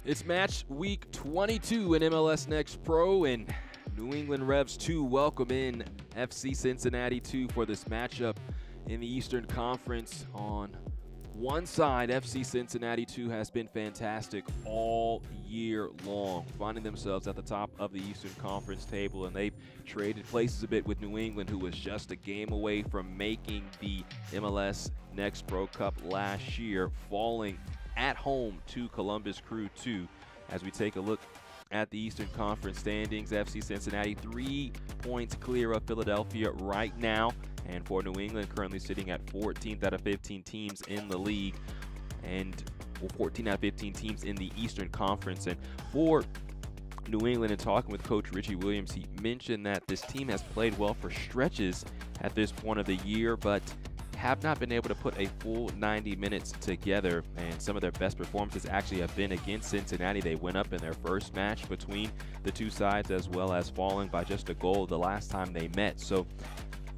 It's match week 22 in MLS Next Pro, and New England Revs 2 welcome in FC Cincinnati 2 for this matchup in the Eastern Conference. On one side, FC Cincinnati 2 has been fantastic all year long, finding themselves at the top of the Eastern Conference table, and they've traded places a bit with New England, who was just a game away from making the MLS Next Pro Cup last year, falling at home to Columbus Crew 2. As we take a look at the Eastern Conference standings, FC Cincinnati 3 points clear of Philadelphia right now, and for New England currently sitting at 14th out of 15 teams in the league, and 14 out of 15 teams in the Eastern Conference. And for New England, and talking with Coach Richie Williams, he mentioned that this team has played well for stretches at this point of the year, but have not been able to put a full 90 minutes together, and some of their best performances actually have been against Cincinnati. They went up in their first match between the two sides, as well as falling by just a goal the last time they met. So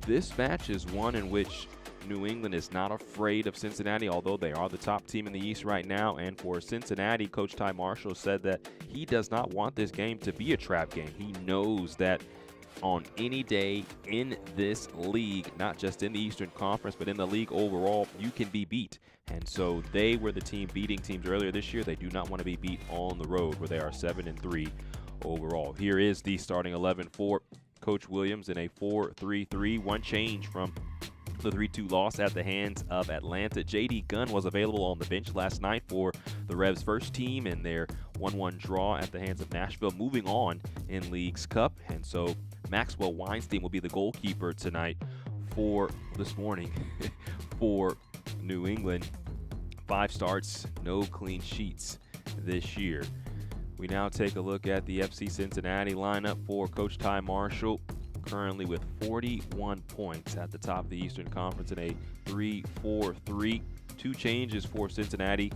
this match is one in which New England is not afraid of Cincinnati, although they are the top team in the East right now. And for Cincinnati, Coach Ty Marshall said that he does not want this game to be a trap game. He knows that on any day in this league, not just in the Eastern Conference, but in the league overall, you can be beat. And so they were the team beating teams earlier this year. They do not want to be beat on the road, where they are 7-3 overall. Here is the starting 11 for Coach Williams in a 4-3-3. One change from the 3-2 loss at the hands of Atlanta. J.D. Gunn was available on the bench last night for the Revs' first team in their 1-1 draw at the hands of Nashville, moving on in League's Cup. And so Maxwell Weinstein will be the goalkeeper tonight for this morning for New England. 5 starts, no clean sheets this year. We now take a look at the FC Cincinnati lineup for Coach Ty Marshall, currently with 41 points at the top of the Eastern Conference in a 3-4-3. 2 changes for Cincinnati.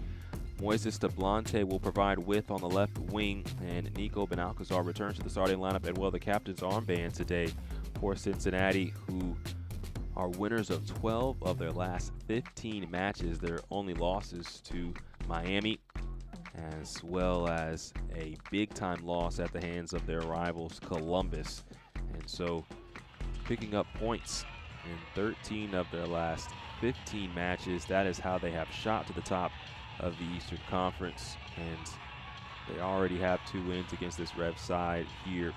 Moises Tablante will provide width on the left wing, and Nico Benalcazar returns to the starting lineup, and well, the captain's armband today for Cincinnati, who are winners of 12 of their last 15 matches. Their only losses to Miami, as well as a big-time loss at the hands of their rivals, Columbus. And so picking up points in 13 of their last 15 matches, that is how they have shot to the top of the Eastern Conference, and they already have 2 wins against this Rev side here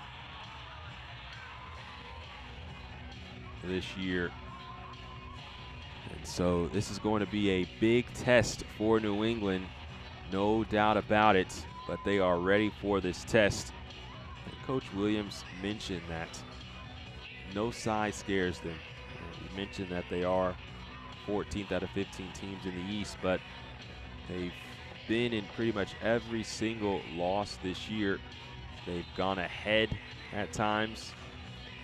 this year. And so this is going to be a big test for New England, no doubt about it, but they are ready for this test. And Coach Williams mentioned that no side scares them. He mentioned that they are 14th out of 15 teams in the East, but they've been in pretty much every single loss this year. They've gone ahead at times.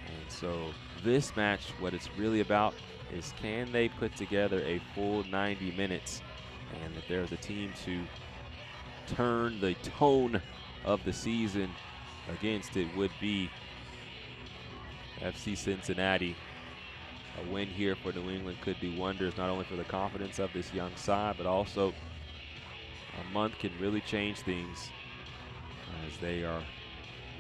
And so this match, what it's really about is, can they put together a full 90 minutes? And if there's a team to turn the tone of the season against, it would be FC Cincinnati. A win here for New England could do wonders, not only for the confidence of this young side, but also a month can really change things, as they are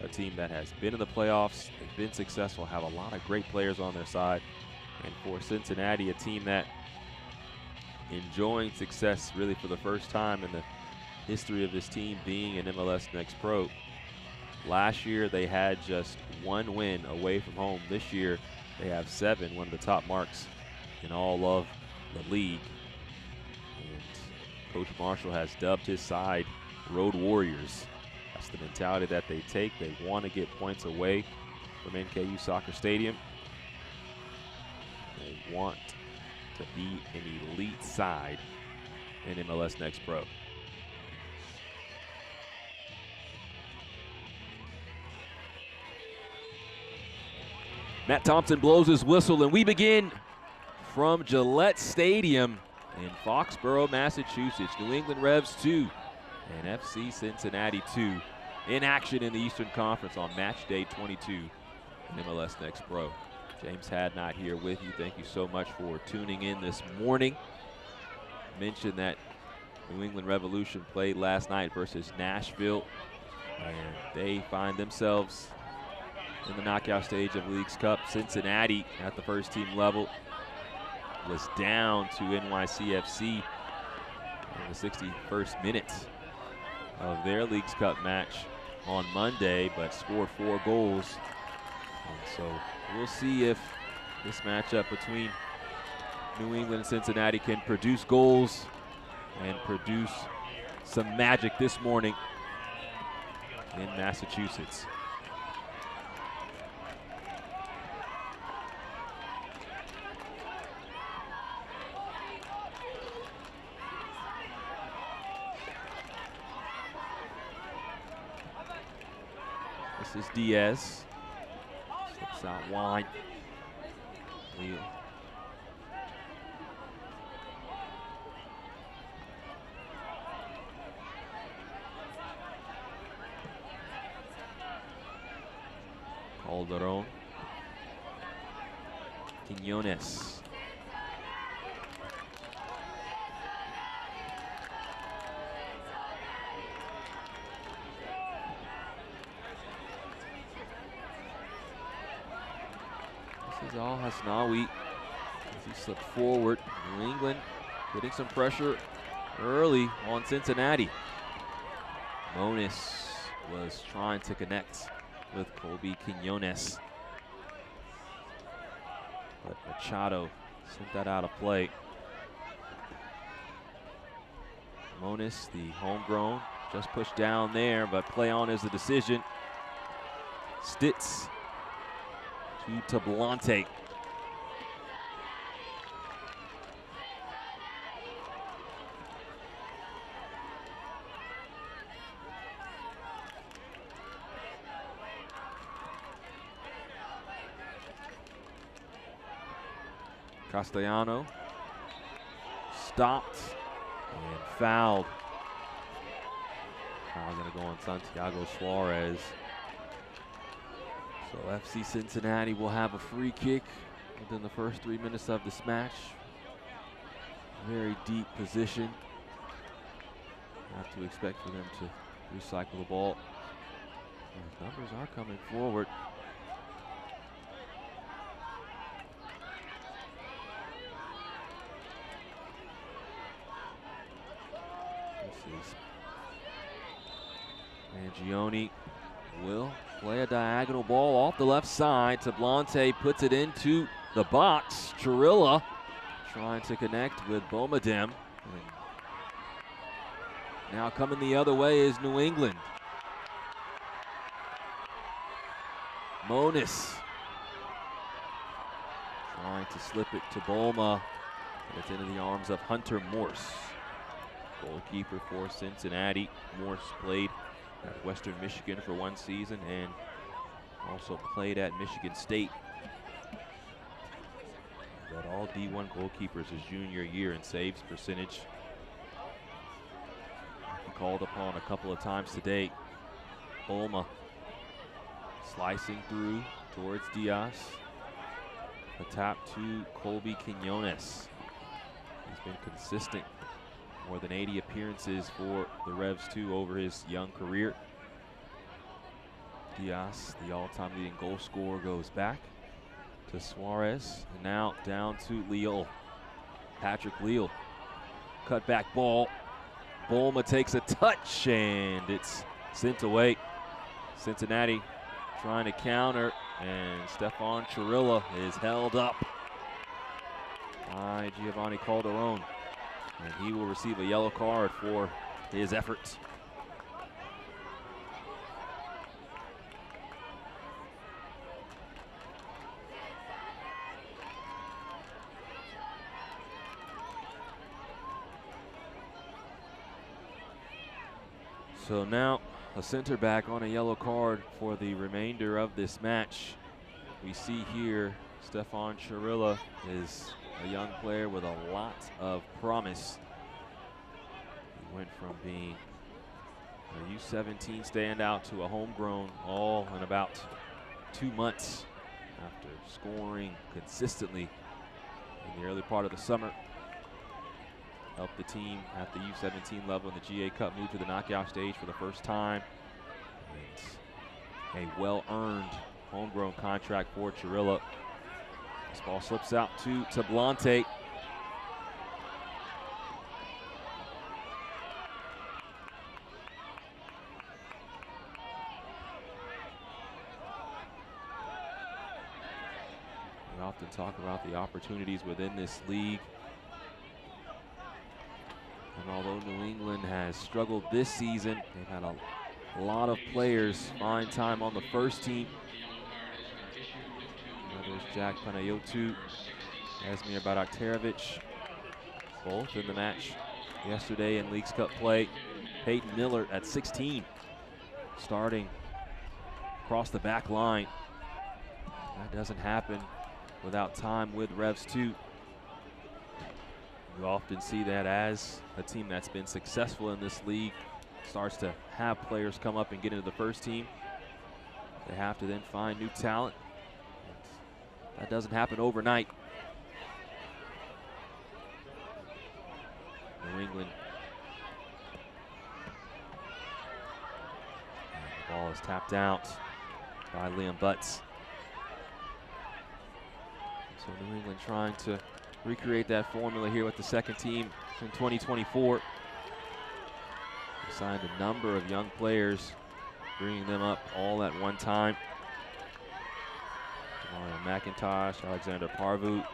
a team that has been in the playoffs, they've been successful, have a lot of great players on their side. And for Cincinnati, a team that enjoying success really for the first time in the history of this team being in MLS Next Pro. Last year they had just 1 win away from home. This year they have 7, one of the top marks in all of the league. And Coach Marshall has dubbed his side Road Warriors. That's the mentality that they take. They want to get points away from NKU Soccer Stadium. They want to be an elite side in MLS Next Pro. Matt Thompson blows his whistle, and we begin from Gillette Stadium in Foxborough, Massachusetts. New England Revs 2 and FC Cincinnati 2 in action in the Eastern Conference on match day 22 in MLS Next Pro. James Hadnot here with you. Thank you so much for tuning in this morning. Mentioned that New England Revolution played last night versus Nashville, and they find themselves in the knockout stage of Leagues Cup. Cincinnati at the first team level was down to NYCFC in the 61st minute of their Leagues Cup match on Monday, but scored 4 goals. And so we'll see if this matchup between New England and Cincinnati can produce goals and produce some magic this morning in Massachusetts. This is Diaz. Slips out wide. Leo. Calderon. Quiñones. This is all Hasnaoui as he slipped forward. New England getting some pressure early on Cincinnati. Monis was trying to connect with Colby Quiñones, but Machado sent that out of play. Monis, the homegrown, just pushed down there, but play on is the decision. Stitz to Tablante. Castellano stopped and fouled. Foul gonna go on Santiago Suarez. So FC Cincinnati will have a free kick within the first 3 minutes of this match. Very deep position. Have to expect for them to recycle the ball. The numbers are coming forward. Mangione will play a diagonal ball off the left side. Tablante puts it into the box. Chirilla trying to connect with Bomadem. Now coming the other way is New England. Monis trying to slip it to Boma, and it's into the arms of Hunter Morse. Goalkeeper for Cincinnati. Morse played at Western Michigan for 1 season and also played at Michigan State. Led all D1 goalkeepers his junior year in saves percentage. He called upon a couple of times today. Boma slicing through towards Diaz. A tap to Colby Quiñones. He's been consistent. More than 80 appearances for the Revs too over his young career. Diaz, the all-time leading goal scorer, goes back to Suarez. And now down to Leal. Patrick Leal. Cut back ball. Boma takes a touch and it's sent away. Cincinnati trying to counter, and Stefan Chirilla is held up by Giovanni Calderon. And he will receive a yellow card for his efforts. So now a center back on a yellow card for the remainder of this match. We see here Stefan Chirilla is a young player with a lot of promise. He went from being a U17 standout to a homegrown all in about 2 months after scoring consistently in the early part of the summer. helped the team at the U17 level in the GA Cup move to the knockout stage for the first time. And a well-earned homegrown contract for Chirilla. This ball slips out to Tablante. We often talk about the opportunities within this league. And although New England has struggled this season, they've had a lot of players find time on the first team. There's Jack Panayotou, Esmir Baraktarevic, both in the match yesterday in Leagues Cup play. Peyton Miller at 16, starting across the back line. That doesn't happen without time with Revs 2. You often see that as a team that's been successful in this league starts to have players come up and get into the first team. They have to then find new talent. That doesn't happen overnight. New England. And the ball is tapped out by Liam Butts. So New England trying to recreate that formula here with the second team in 2024. They signed a number of young players, bringing them up all at one time. McIntosh, Alexander Parvu,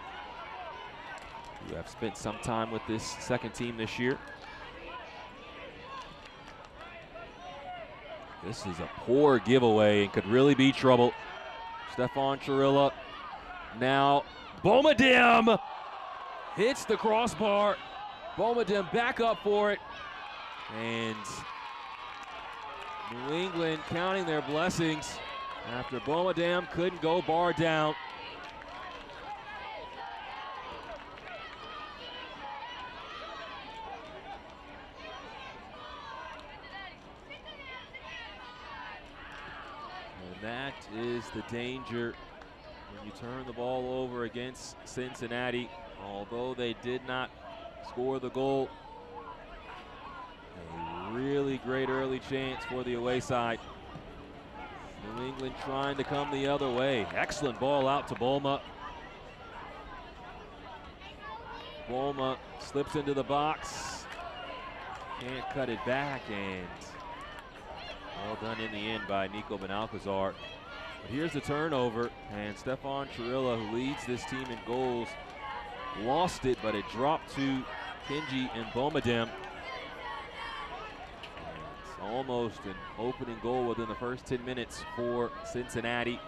who have spent some time with this second team this year. This is a poor giveaway and could really be trouble. Stefan Chirilla. Now Bomadim hits the crossbar. Bomadim back up for it. And New England counting their blessings after Bomadim couldn't go bar down. And that is the danger when you turn the ball over against Cincinnati. Although they did not score the goal, a really great early chance for the away side. New England trying to come the other way. Excellent ball out to Bolma. Bolma slips into the box. Can't cut it back, and well done in the end by Nico Benalcazar. But here's the turnover, and Stefan Chirilla, who leads this team in goals, lost it, but it dropped to Kinji and Bomadim. Almost an opening goal within the first 10 minutes for Cincinnati.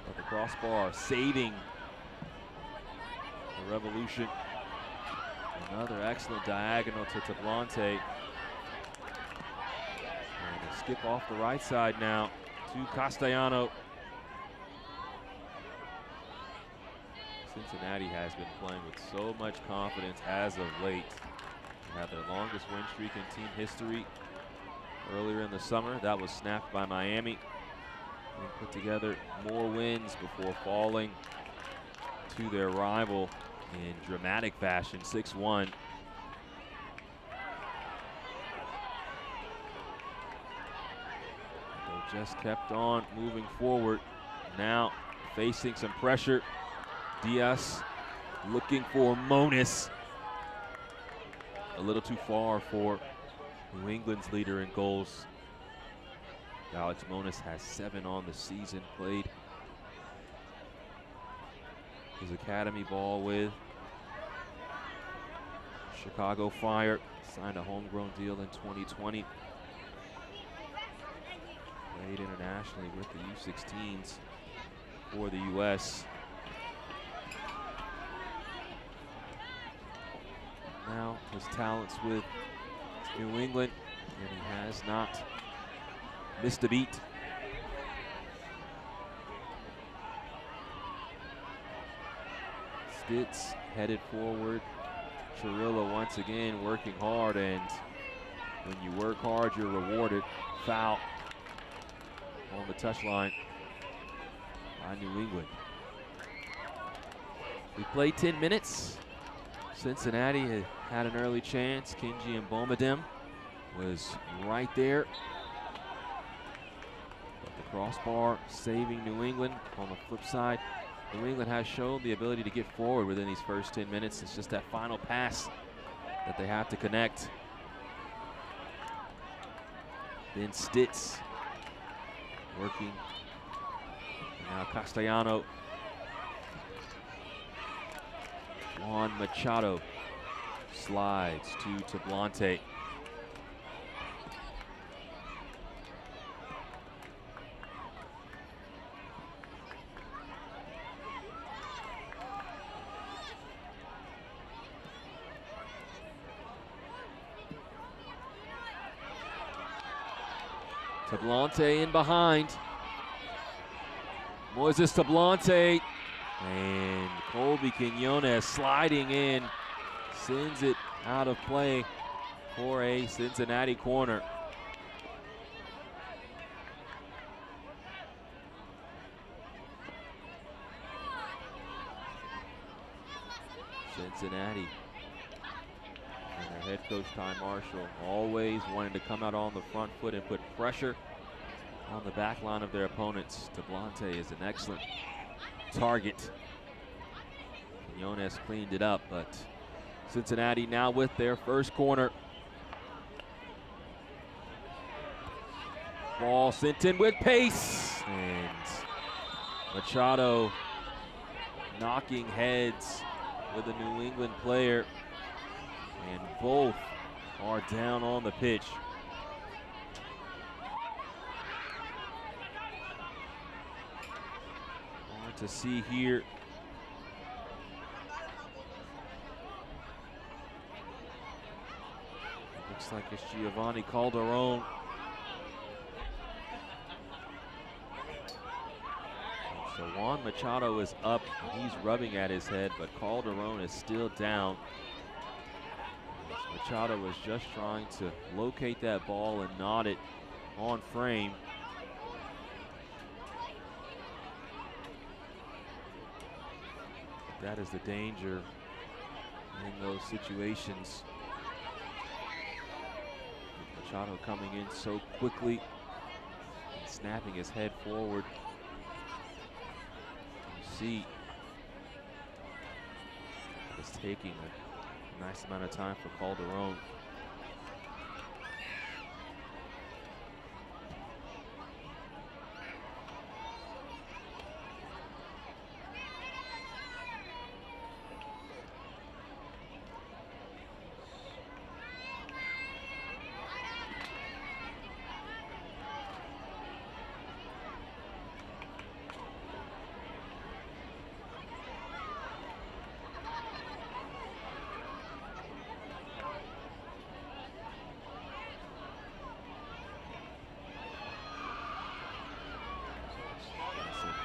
But the crossbar saving the Revolution. Another excellent diagonal to Tablante. And a skip off the right side now to Castellano. Cincinnati has been playing with so much confidence as of late. They had their longest win streak in team history earlier in the summer. That was snapped by Miami. They put together more wins before falling to their rival in dramatic fashion, 6-1. They just kept on moving forward. Now facing some pressure. Diaz looking for Monis. A little too far for New England's leader in goals. Alex Monis has 7 on the season, played his academy ball with Chicago Fire, signed a homegrown deal in 2020. Played internationally with the U16s for the U.S. Now his talents with New England, and he has not missed a beat. Stitz headed forward. Chirilla once again working hard, and when you work hard, you're rewarded. Foul on the touchline by New England. We played 10 minutes. Cincinnati had an early chance. Kinji and Bomadem was right there. But the crossbar saving New England. On the flip side, New England has shown the ability to get forward within these first 10 minutes. It's just that final pass that they have to connect. Ben Stitz working. And now Castellano. Juan Machado slides to Tablante. Tablante in behind. Moises Tablante. And Colby Quinones sliding in, sends it out of play for a Cincinnati corner. Cincinnati and their head coach Ty Marshall always wanting to come out on the front foot and put pressure on the back line of their opponents. Tablante is an excellent target. Quinones cleaned it up, but Cincinnati now with their first corner. Ball sent in with pace, and Machado knocking heads with a New England player, and both are down on the pitch. Hard to see here. Looks like it's Giovanni Calderon. So Juan Machado is up. He's rubbing at his head, but Calderon is still down. Machado was just trying to locate that ball and nod it on frame. That is the danger in those situations. Machado coming in so quickly and snapping his head forward. You see it's taking a nice amount of time for Calderon.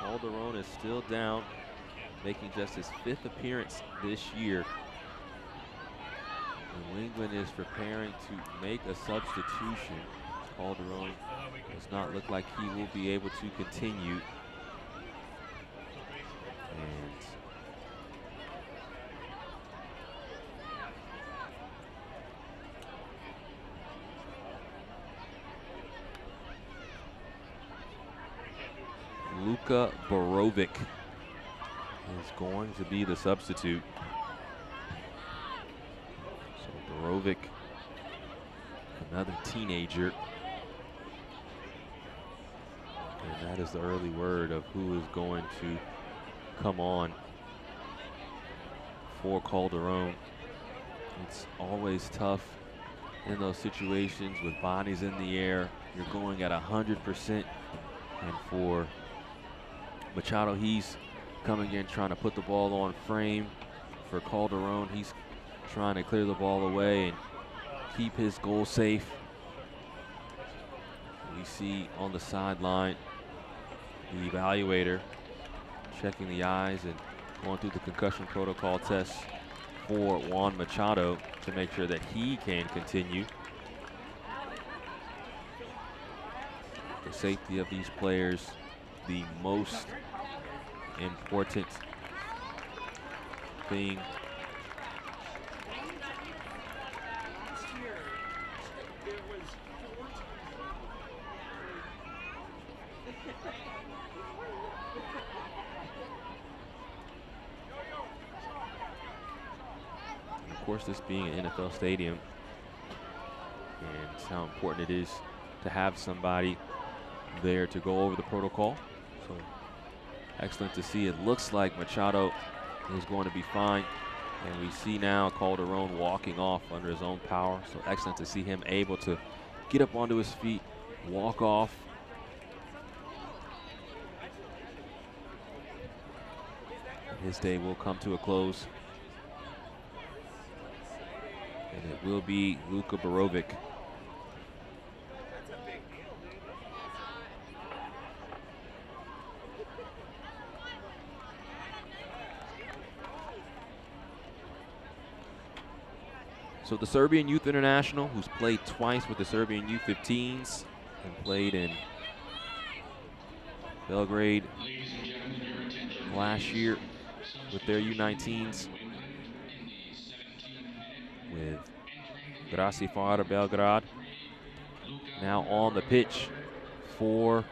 Calderon is still down, making just his 5th appearance this year. New England is preparing to make a substitution. Calderon does not look like he will be able to continue. And Luka Borovic is going to be the substitute. So Borovic, another teenager. And that is the early word of who is going to come on for Calderon. It's always tough in those situations with bodies in the air. You're going at 100%, and for Machado, he's coming in trying to put the ball on frame. For Calderon, he's trying to clear the ball away and keep his goal safe. We see on the sideline the evaluator checking the eyes and going through the concussion protocol test for Juan Machado to make sure that he can continue. The safety of these players, the most important thing And of course, this being an NFL stadium, and how important it is to have somebody there to go over the protocol. So excellent to see. It looks like Machado is going to be fine. And we see now Calderon walking off under his own power. So excellent to see him able to get up onto his feet, walk off. And his day will come to a close. And it will be Luka Borovic. So the Serbian Youth International, who's played twice with the Serbian U15s and played in Belgrade last year with their U19s with Graci Fara Belgrade, now on the pitch for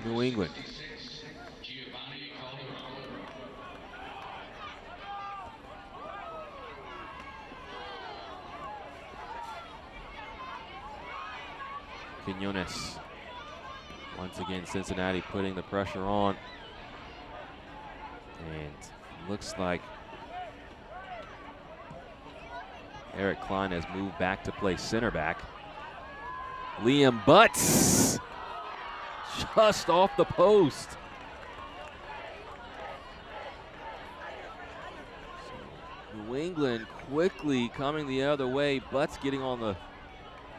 New England. Quinones. Once again, Cincinnati putting the pressure on. And looks like Eric Klein has moved back to play center back. Liam Butts just off the post. So New England quickly coming the other way. Butts getting on the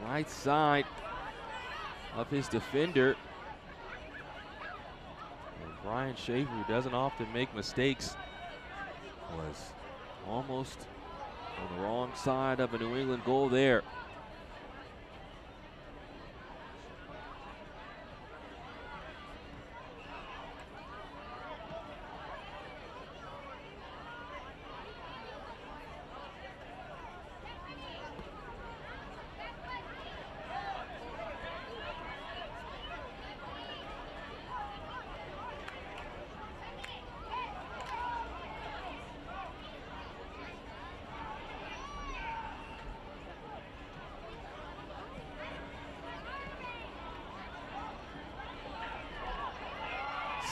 right side of his defender. And Brian Schaefer, who doesn't often make mistakes, was almost on the wrong side of a New England goal there.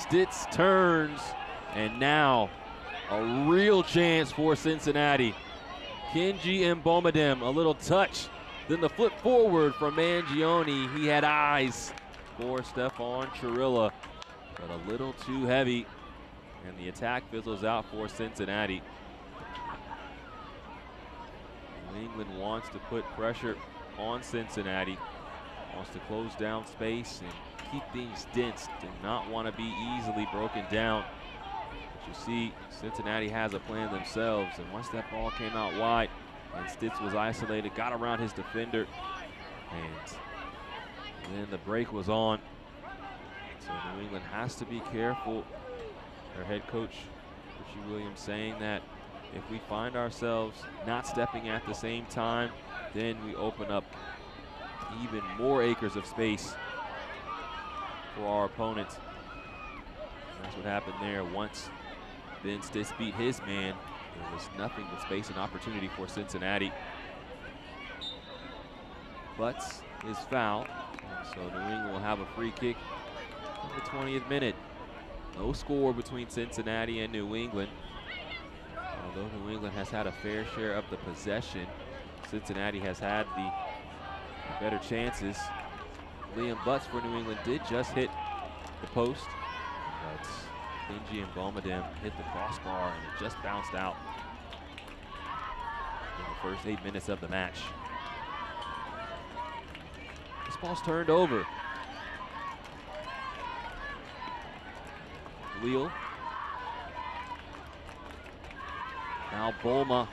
Stitz turns, and now a real chance for Cincinnati. Kenji Mbomedem, a little touch, then the flip forward from Mangione. He had eyes for Stefan Chirilla, but a little too heavy, and the attack fizzles out for Cincinnati. New England wants to put pressure on Cincinnati, wants to close down space and keep things dense, do not want to be easily broken down. But you see, Cincinnati has a plan themselves, and once that ball came out wide and Stitz was isolated, got around his defender, and then the break was on. So New England has to be careful. Their head coach, Richie Williams, saying that if we find ourselves not stepping at the same time, then we open up even more acres of space for our opponents. And that's what happened there. Once Ben Stitz beat his man, there was nothing but space and opportunity for Cincinnati. Butts is fouled, so New England will have a free kick in the 20th minute. No score between Cincinnati and New England. Although New England has had a fair share of the possession, Cincinnati has had the better chances. Liam Butts for New England did just hit the post, but Kenji Mbomedem hit the crossbar and it just bounced out in the first 8 minutes of the match. This ball's turned over. Wheel. Now Bolma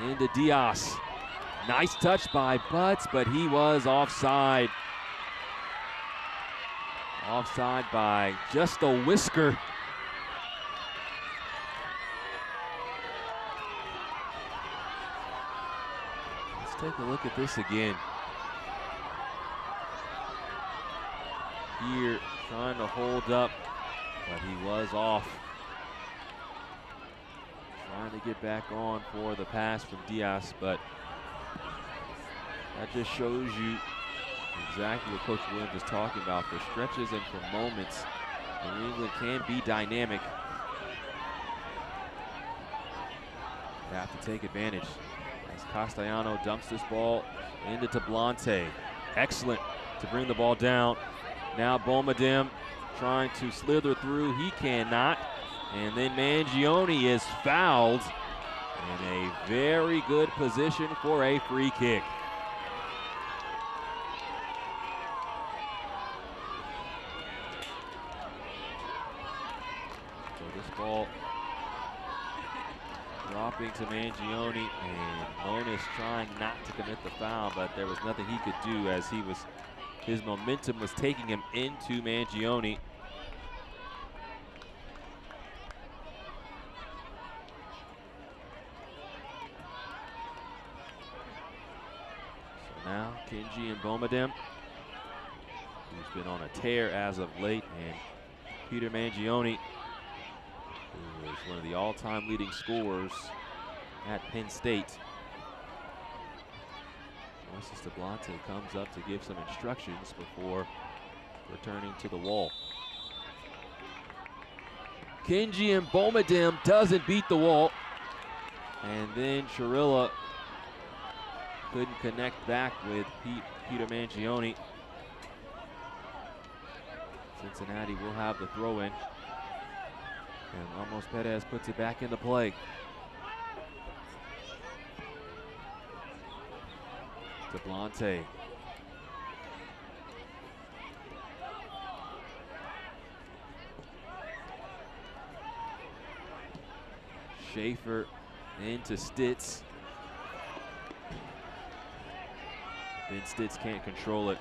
into Diaz. Nice touch by Butts, but he was offside. Offside by just a whisker. Let's take a look at this again. here trying to hold up, but he was off. Trying to get back on for the pass from Diaz, but that just shows you exactly what Coach Williams is talking about. For stretches and for moments, New England can be dynamic. They have to take advantage. As Castellano dumps this ball into Tablante. Excellent to bring the ball down. Now Bomadim trying to slither through. He cannot. And then Mangione is fouled in a very good position for a free kick. So this ball dropping to Mangione, and Monis trying not to commit the foul, but there was nothing he could do as his momentum was taking him into Mangione. So now Kinji and Bomadim, who's been on a tear as of late, and Peter Mangione, who is one of the all-time leading scorers at Penn State. Moises Tablante comes up to give some instructions before returning to the wall. Kinji and Bomadim doesn't beat the wall. And then Chirilla couldn't connect back with Peter Mangione. Cincinnati will have the throw-in. And Ramos Perez puts it back into play. Tablante. Schaefer into Stitz. Ben Stitz can't control it.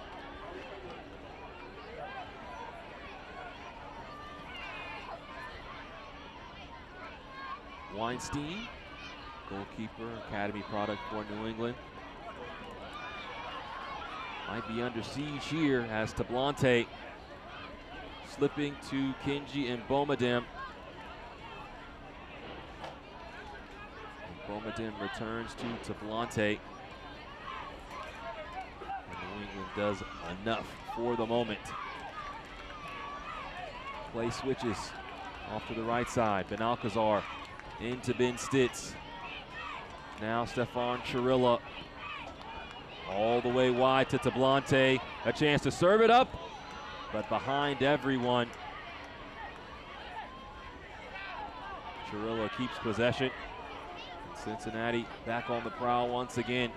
Weinstein, goalkeeper, academy product for New England. Might be under siege here as Tablante slipping to Kinji and Bomadim. And Bomadim returns to Tablante. And New England does enough for the moment. Play switches off to the right side. Benalcazar into Ben Stitz. Now Stefan Chirilla all the way wide to Tablante. A chance to serve it up, but behind everyone. Chirilla keeps possession. And Cincinnati back on the prowl once again.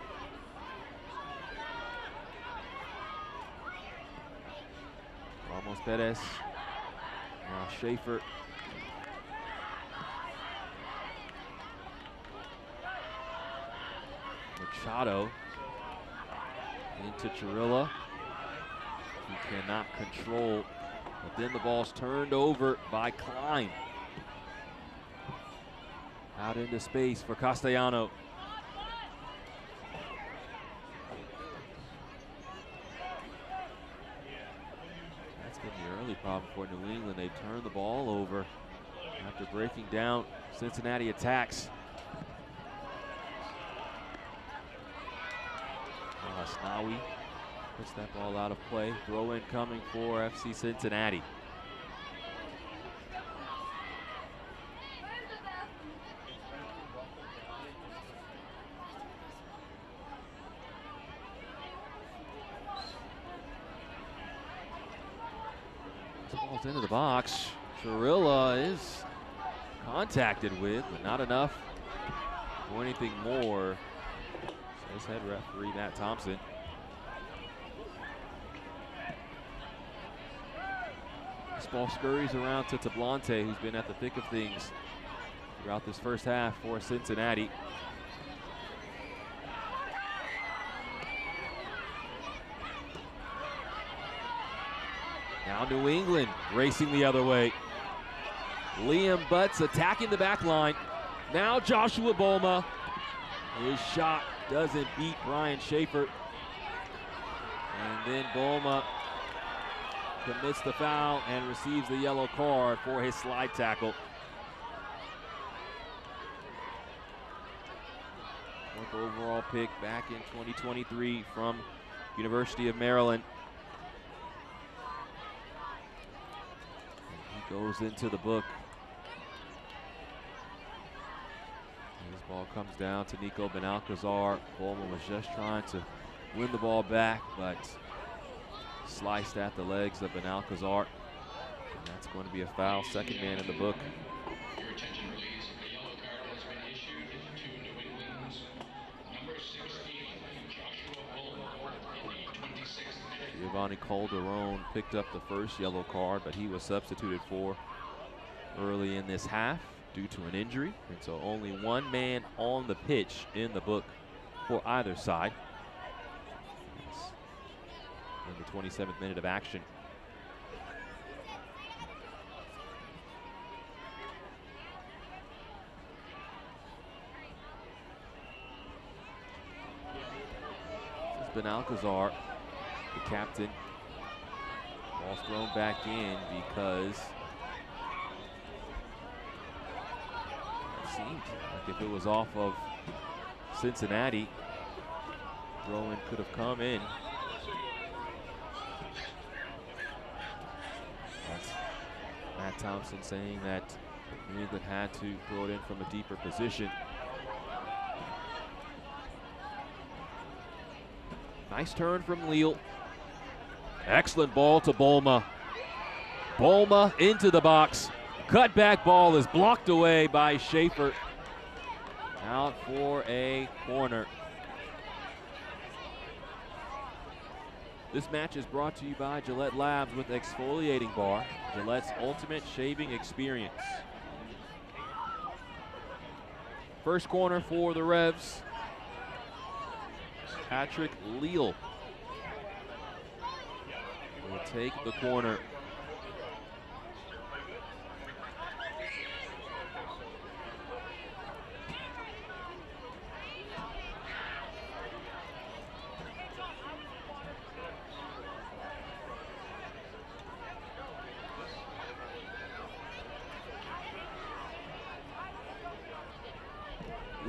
Ramos Perez. Now Schaefer. Machado into Chirilla, who cannot control, but then the ball's turned over by Klein. Out into space for Castellano. That's been the early problem for New England. They've turned the ball over after breaking down Cincinnati attacks. Asnawi puts that ball out of play. Throw in coming for FC Cincinnati. This ball's into the box. Chirilla is contacted with, but not enough for anything more. Says head referee Matt Thompson. This ball scurries around to Tablante, who's been at the thick of things throughout this first half for Cincinnati. Now New England racing the other way. Liam Butts attacking the back line. Now Joshua Boma. His shot doesn't beat Brian Schaefer. And then Boma commits the foul and receives the yellow card for his slide tackle. Fourth overall pick back in 2023 from University of Maryland. And he goes into the book. And this ball comes down to Nico Benalcazar. Bowman was just trying to win the ball back, but sliced at the legs of Benalcazar. And that's going to be a foul. Second man in the book. Your attention, please. A yellow card has been issued to New England's number 16, Joshua Bowman, in the 26th minute. Giovanni Calderon picked up the first yellow card, but he was substituted for early in this half due to an injury. And so only one man on the pitch in the book for either side. In the 27th minute of action. This is Benalcazar, the captain. Ball's thrown back in because it seemed like if it was off of Cincinnati, throw-in could have come in. Matt Thompson saying that New England had to throw it in from a deeper position. Nice turn from Leal. Excellent ball to Bolma. Bolma into the box. Cutback ball is blocked away by Schaefer. Out for a corner. This match is brought to you by Gillette Labs with exfoliating bar, Gillette's ultimate shaving experience. First corner for the Revs. Patrick Leal will take the corner.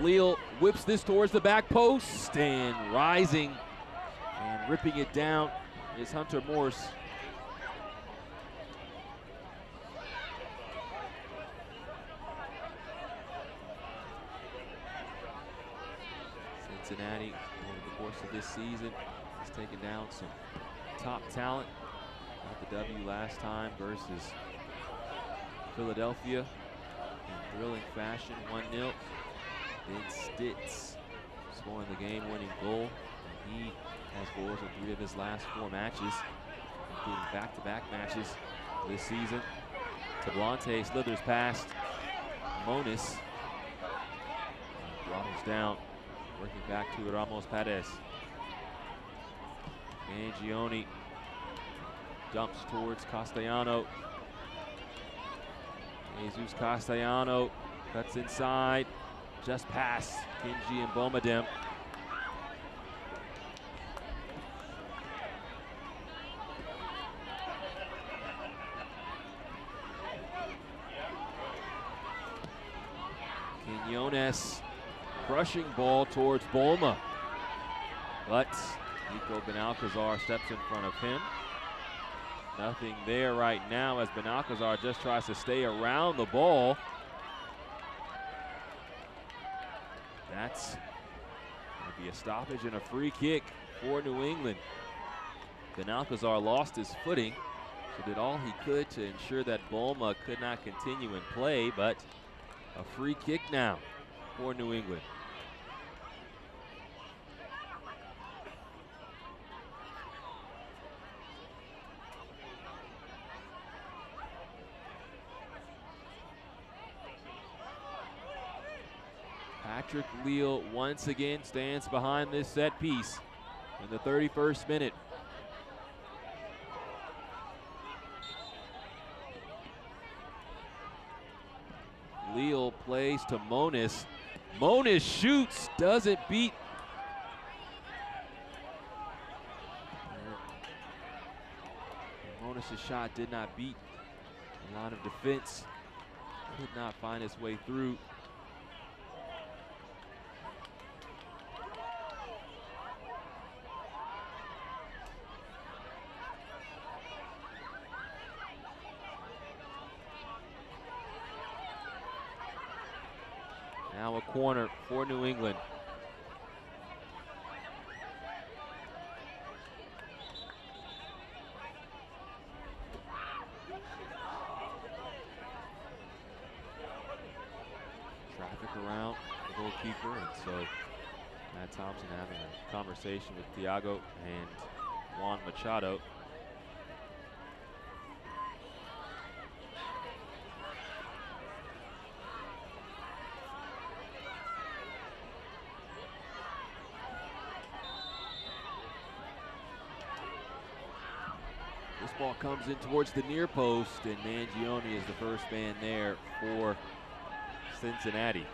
Leal whips this towards the back post, and rising and ripping it down is Hunter Morse. Cincinnati, over the course of this season, has taken down some top talent. Got the W last time versus Philadelphia in thrilling fashion, 1-0. Ben Stitz scoring the game-winning goal. And he has goals in 3 of his last 4 matches, including back-to-back matches this season. Tablante slithers past Monis. Waddles down, working back to Ramos Perez. Mangione dumps towards Castellano. Jesus Castellano cuts inside. Just past Kinji and Bomadem. Quinones crushing ball towards Bolma. But Nico Benalcazar steps in front of him. Nothing there right now as Benalcazar just tries to stay around the ball. That's going to be a stoppage and a free kick for New England. Benalcazar lost his footing, so did all he could to ensure that Bolma could not continue in play, but a free kick now for New England. Patrick Leal once again stands behind this set piece in the 31st minute. Leal plays to Monis. Monis shoots, doesn't beat. Jonas' shot did not beat the line of defense. Could not find its way through. Now a corner for New England. Traffic around the goalkeeper, and so Matt Thompson having a conversation with Thiago and Juan Machado. This ball comes in towards the near post, and Mangione is the first man there for Cincinnati.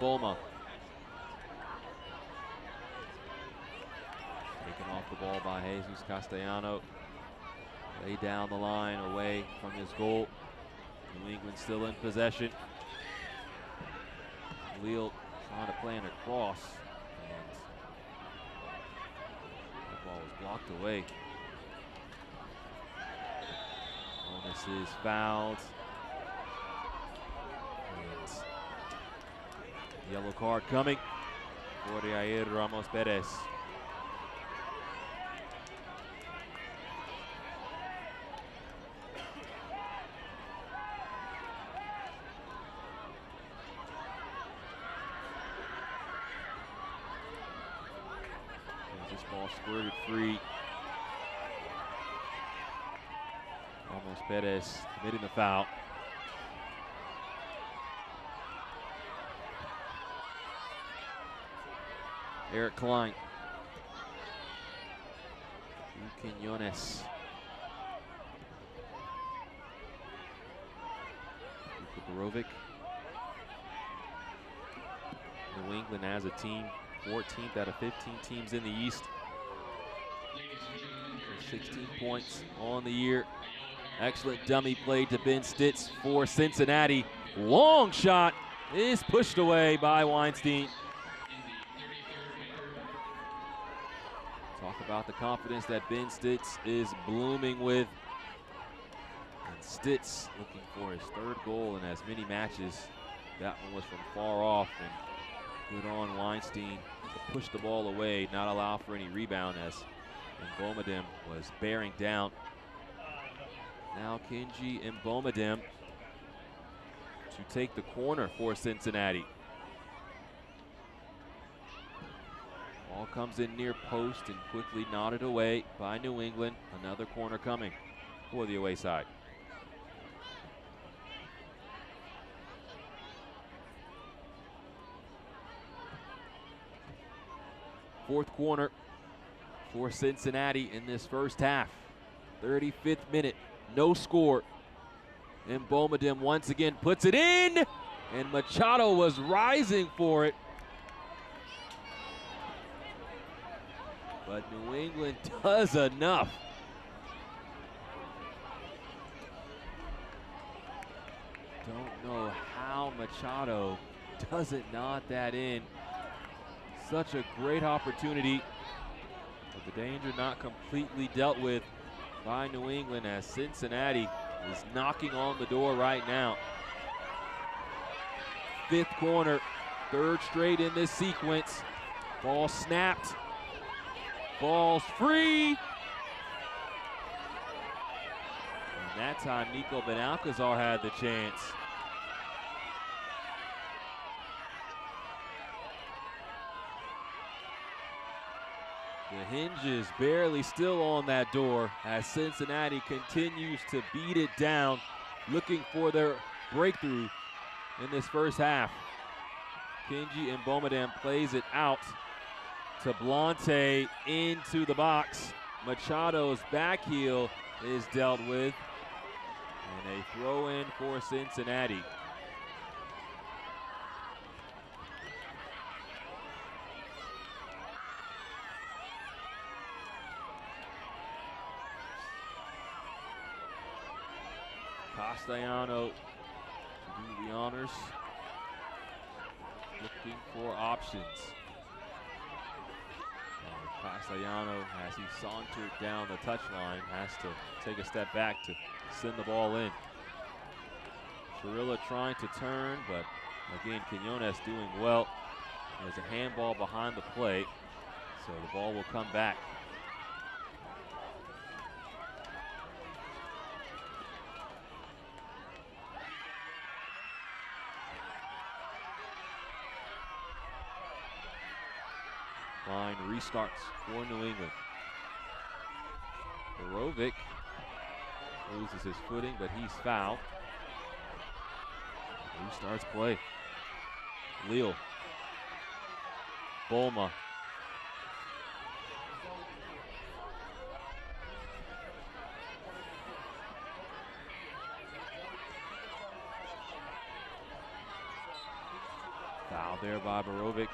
Bulma. Taken off the ball by Jesus Castellano. Lay down the line away from his goal. New England still in possession. Leal trying to play in a cross, and that ball was blocked away. Jonas is fouled. And yellow card coming for Jair Ramos Perez. This ball squirted free. Ramos Perez committing the foul. Eric Klein. Quinones. Borovic. New England as a team, 14th out of 15 teams in the East. 16 points on the year. Excellent dummy play to Ben Stitz for Cincinnati. Long shot is pushed away by Weinstein. Talk about the confidence that Ben Stitz is blooming with. And Stitz looking for his third goal in as many matches. That one was from far off, and good on Weinstein to push the ball away, not allow for any rebound, as Mbomadem was bearing down. Now Kinji Mbomadem to take the corner for Cincinnati. Ball comes in near post and quickly nodded away by New England. Another corner coming for the away side. Fourth corner for Cincinnati in this first half. 35th minute, no score. And Mbomadem once again puts it in, and Machado was rising for it. But New England does enough. Don't know how Machado doesn't nod that in. Such a great opportunity, but the danger not completely dealt with by New England, as Cincinnati is knocking on the door right now. Fifth corner, third straight in this sequence. Ball snapped. Ball's free. And that time, Nico Benalcazar had the chance. The hinges barely still on that door as Cincinnati continues to beat it down, looking for their breakthrough in this first half. Kinji Mbomadem plays it out to Blante into the box. Machado's back heel is dealt with. And a throw in for Cincinnati. Castellano to do the honors. Looking for options. Castellano, as he sauntered down the touchline, has to take a step back to send the ball in. Chirilla trying to turn, but again, Quinones doing well. There's a handball behind the play, so the ball will come back. Line restarts for New England. Borovic loses his footing, but he's fouled. Restarts play. Leal. Bolma. Foul there by Borovic.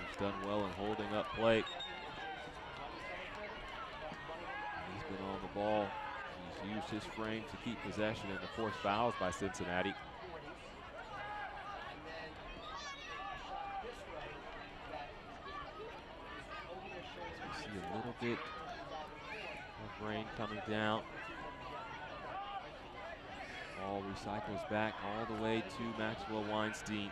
He's done well in holding up play. He's been on the ball. He's used his frame to keep possession in the forced fouls by Cincinnati. So we see a little bit of rain coming down. Ball recycles back all the way to Maxwell Weinstein.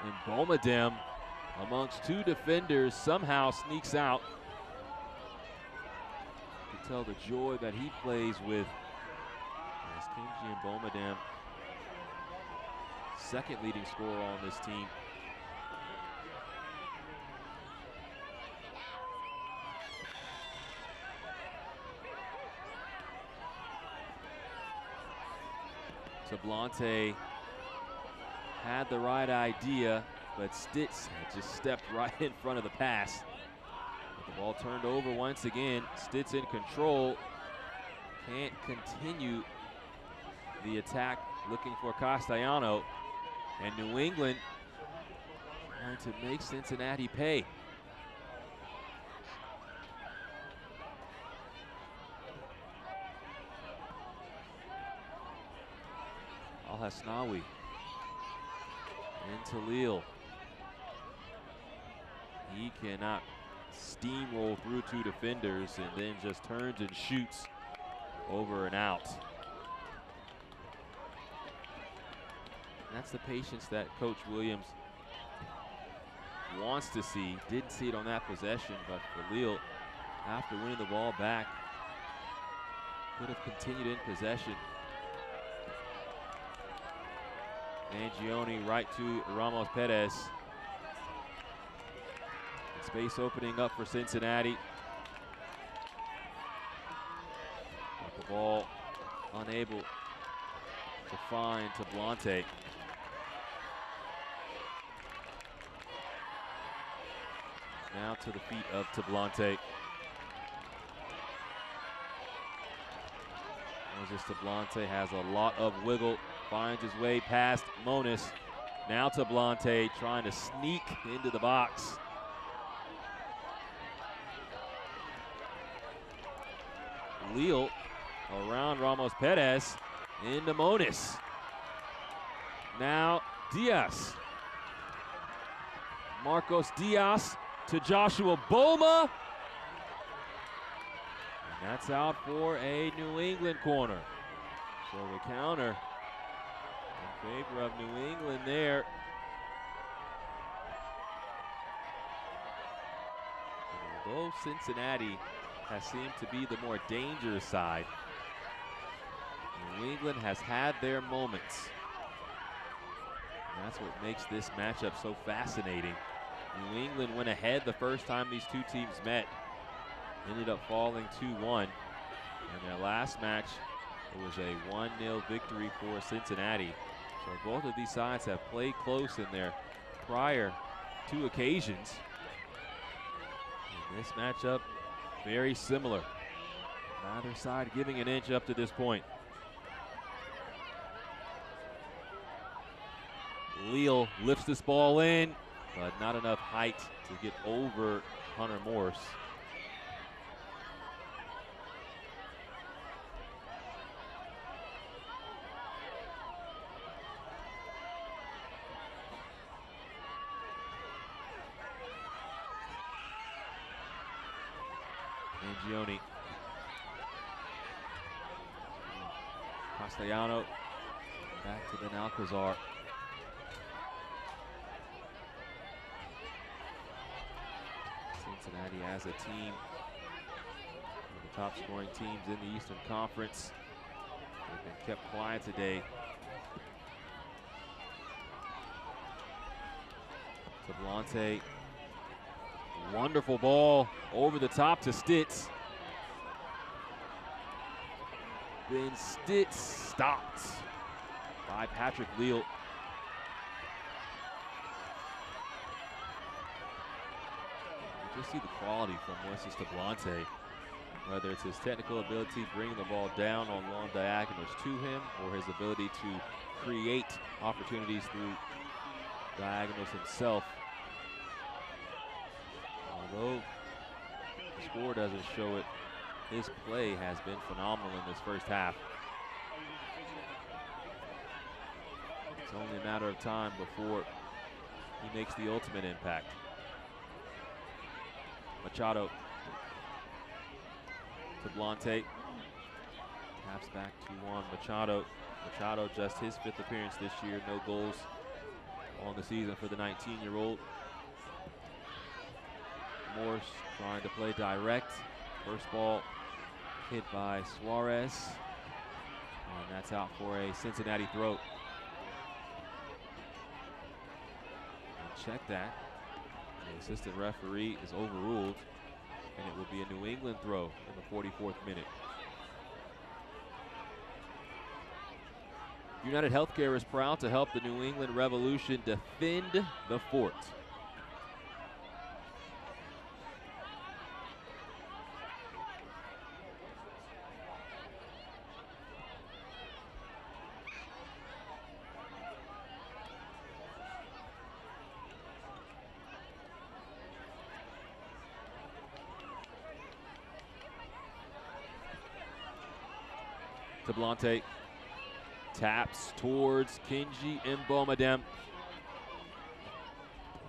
And Bomadem, amongst two defenders, somehow sneaks out. You can tell the joy that he plays with as Kenji and Bomadem, second leading scorer on this team. Tablante had the right idea, but Stitz had just stepped right in front of the pass. But the ball turned over once again. Stitz in control. Can't continue the attack, looking for Castellano. And New England trying to make Cincinnati pay. Al-Hasnawi into Leal. He cannot steamroll through two defenders and then just turns and shoots over and out. And that's the patience that Coach Williams wants to see. Didn't see it on that possession, but for Leal, after winning the ball back, could have continued in possession. Mangione right to Ramos Perez. Space opening up for Cincinnati. But the ball unable to find Tablante. Now to the feet of Tablante. Moses Tablante has a lot of wiggle. Finds his way past Monis. Now Tablante trying to sneak into the box. Leal around Ramos Perez into Monis. Now Diaz. Marcos Diaz to Joshua Boma. And that's out for a New England corner. So the counter in favor of New England there. Although Cincinnati has seemed to be the more dangerous side, New England has had their moments. And that's what makes this matchup so fascinating. New England went ahead the first time these two teams met, ended up falling 2-1. In their last match, it was a 1-0 victory for Cincinnati. So both of these sides have played close in their prior two occasions. And this matchup, very similar. Neither side giving an inch up to this point. Leal lifts this ball in, but not enough height to get over Hunter Morse. Mangione. Castellano back to Ben Alcazar. Cincinnati as a team, one of the top scoring teams in the Eastern Conference. They've been kept quiet today. Tablante, wonderful ball over the top to Stitz. Then Stitz stopped by Patrick Leal. You just see the quality from Moises Tablante, whether it's his technical ability bringing the ball down on long diagonals to him, or his ability to create opportunities through diagonals himself. Although the score doesn't show it, his play has been phenomenal in this first half. It's only a matter of time before he makes the ultimate impact. Machado. Tablante. Taps back to Juan Machado. Machado just his 5th appearance this year. No goals on the season for the 19-year-old. Morse trying to play direct. First ball hit by Suarez. And that's out for a Cincinnati throw. And check that. The assistant referee is overruled, and it will be a New England throw in the 44th minute. United Healthcare is proud to help the New England Revolution defend the fort. Tablante taps towards Kinji Mbomadem.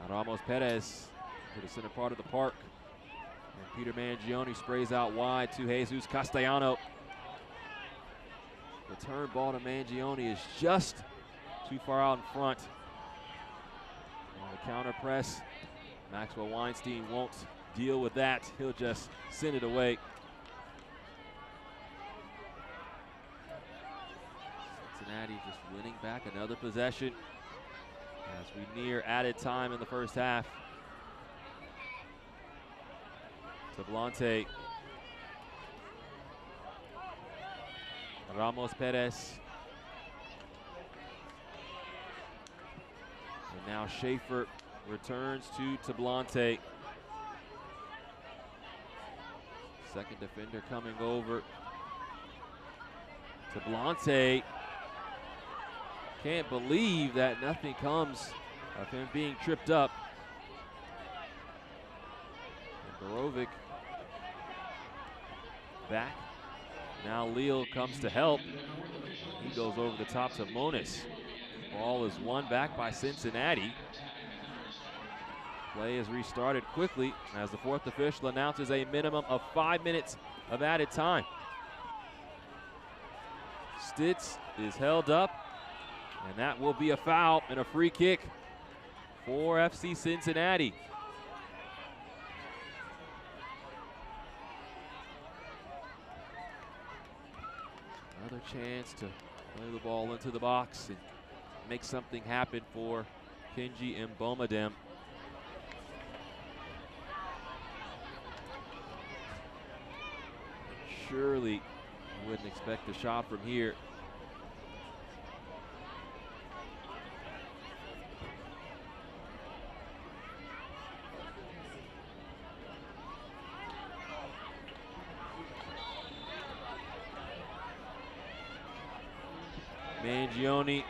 Ramos Perez to the center part of the park. And Peter Mangione sprays out wide to Jesus Castellano. The turn ball to Mangione is just too far out in front. On the counter press, Maxwell Weinstein won't deal with that. He'll just send it away. Cincinnati just winning back another possession as we near added time in the first half. Tablante. Ramos Perez. And now Schaefer returns to Tablante. Second defender coming over. Tablante. Can't believe that nothing comes of him being tripped up. And Borovic back. Now Leal comes to help. He goes over the top to Moniz. Ball is won back by Cincinnati. Play is restarted quickly as the fourth official announces a minimum of 5 minutes of added time. Stitz is held up, and that will be a foul and a free kick for FC Cincinnati. Another chance to play the ball into the box and make something happen for Kinji and Bomadem. Surely wouldn't expect a shot from here. Mangione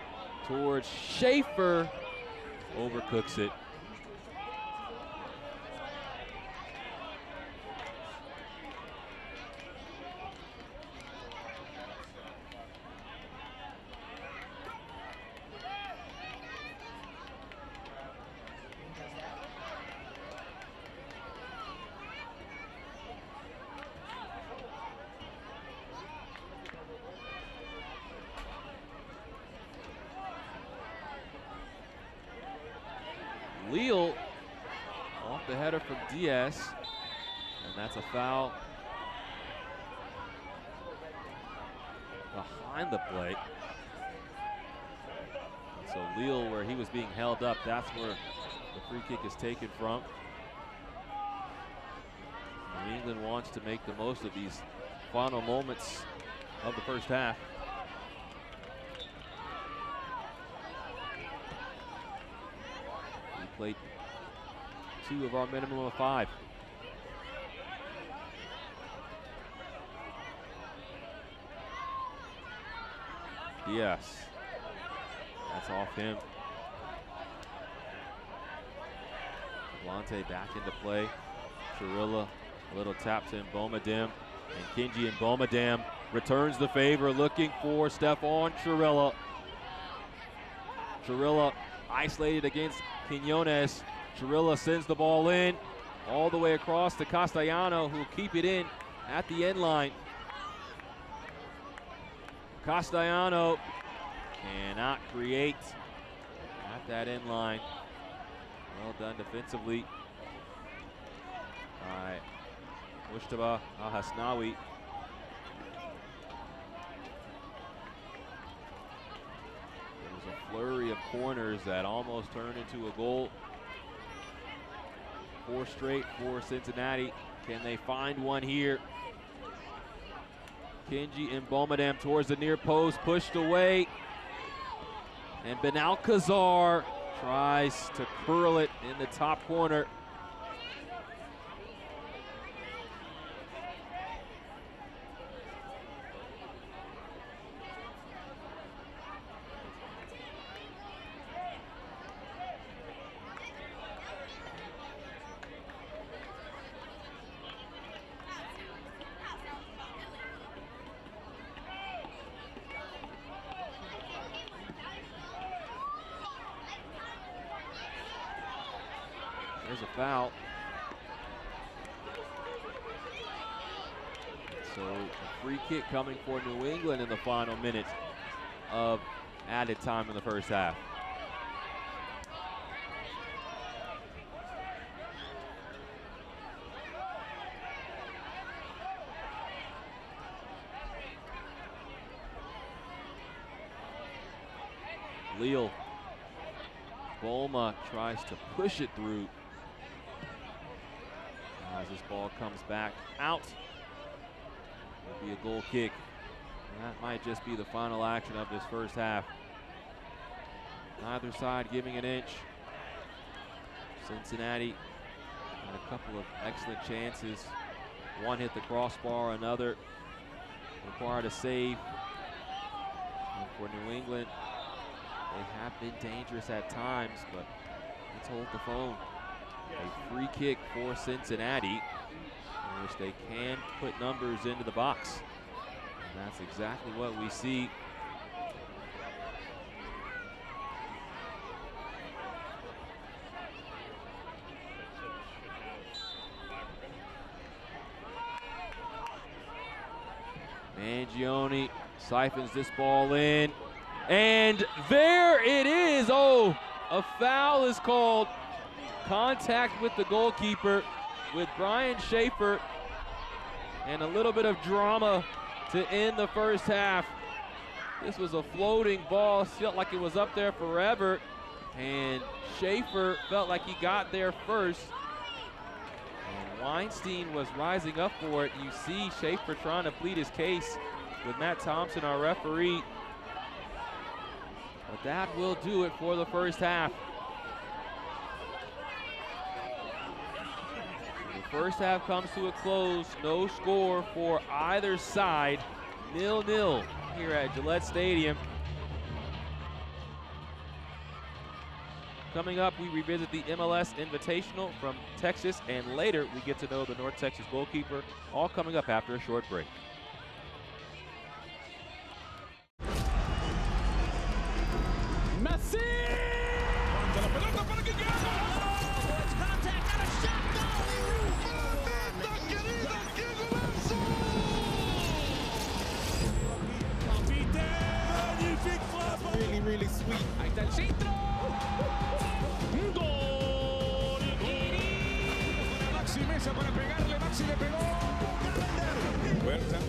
towards Schaefer, overcooks it. Leal off the header from Diaz, and that's a foul behind the plate. And so Leal, where he was being held up, that's where the free kick is taken from. New England wants to make the most of these final moments of the first half. Played 2 of our minimum of 5. Yes, that's off him. Blante back into play. Chirilla, a little tap to Bomadem, and Kinji and Bomadem returns the favor, looking for Stephon Chirilla. Chirilla isolated against Quinones. Chirilla sends the ball in all the way across to Castellano, who will keep it in at the end line. Castellano cannot create at that end line. Well done defensively by Mustafa Al-Hasnawi. Flurry of corners that almost turned into a goal. 4 straight for Cincinnati. Can they find one here? Kinji and Bomadem towards the near post, pushed away. And Benalcazar tries to curl it in the top corner. There's a foul. So a free kick coming for New England in the final minute of added time in the first half. Leal. Boma tries to push it through. As this ball comes back out, it'll be a goal kick. And that might just be the final action of this first half. Neither side giving an inch. Cincinnati had a couple of excellent chances. One hit the crossbar, another required a save. And for New England, they have been dangerous at times, but let's hold the phone. A free kick for Cincinnati, in which they can put numbers into the box. And that's exactly what we see. Mangione siphons this ball in. And there it is. Oh, a foul is called. Contact with the goalkeeper with Brian Schaefer, and a little bit of drama to end the first half. This was a floating ball, felt like it was up there forever, and Schaefer felt like he got there first. And Weinstein was rising up for it. You see Schaefer trying to plead his case with Matt Thompson, our referee. But that will do it for the first half. The first half comes to a close. No score for either side. 0-0 here at Gillette Stadium. Coming up, we revisit the MLS Invitational from Texas, and later we get to know the North Texas goalkeeper. All coming up after a short break. Messi! Really sweet. Ahí está el centro. Gol. Maxi Mesa para pegarle. Maxi le pegó. Huerta.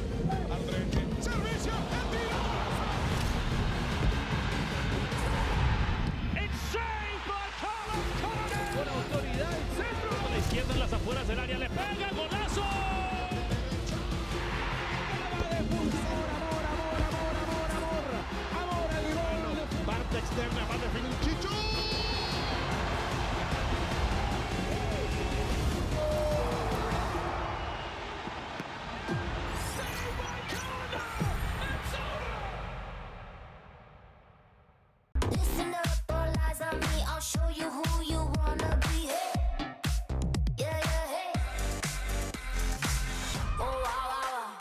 André. Servicio. It's saved by Carlos Corner. Con autoridad el centro. A la izquierda en las afueras del área le pega. Golazo. Parte externa, va a definir Chicho. Listen up, all eyes on me. I'll show you who you wanna be. Hey, yeah, hey. Oh, wow.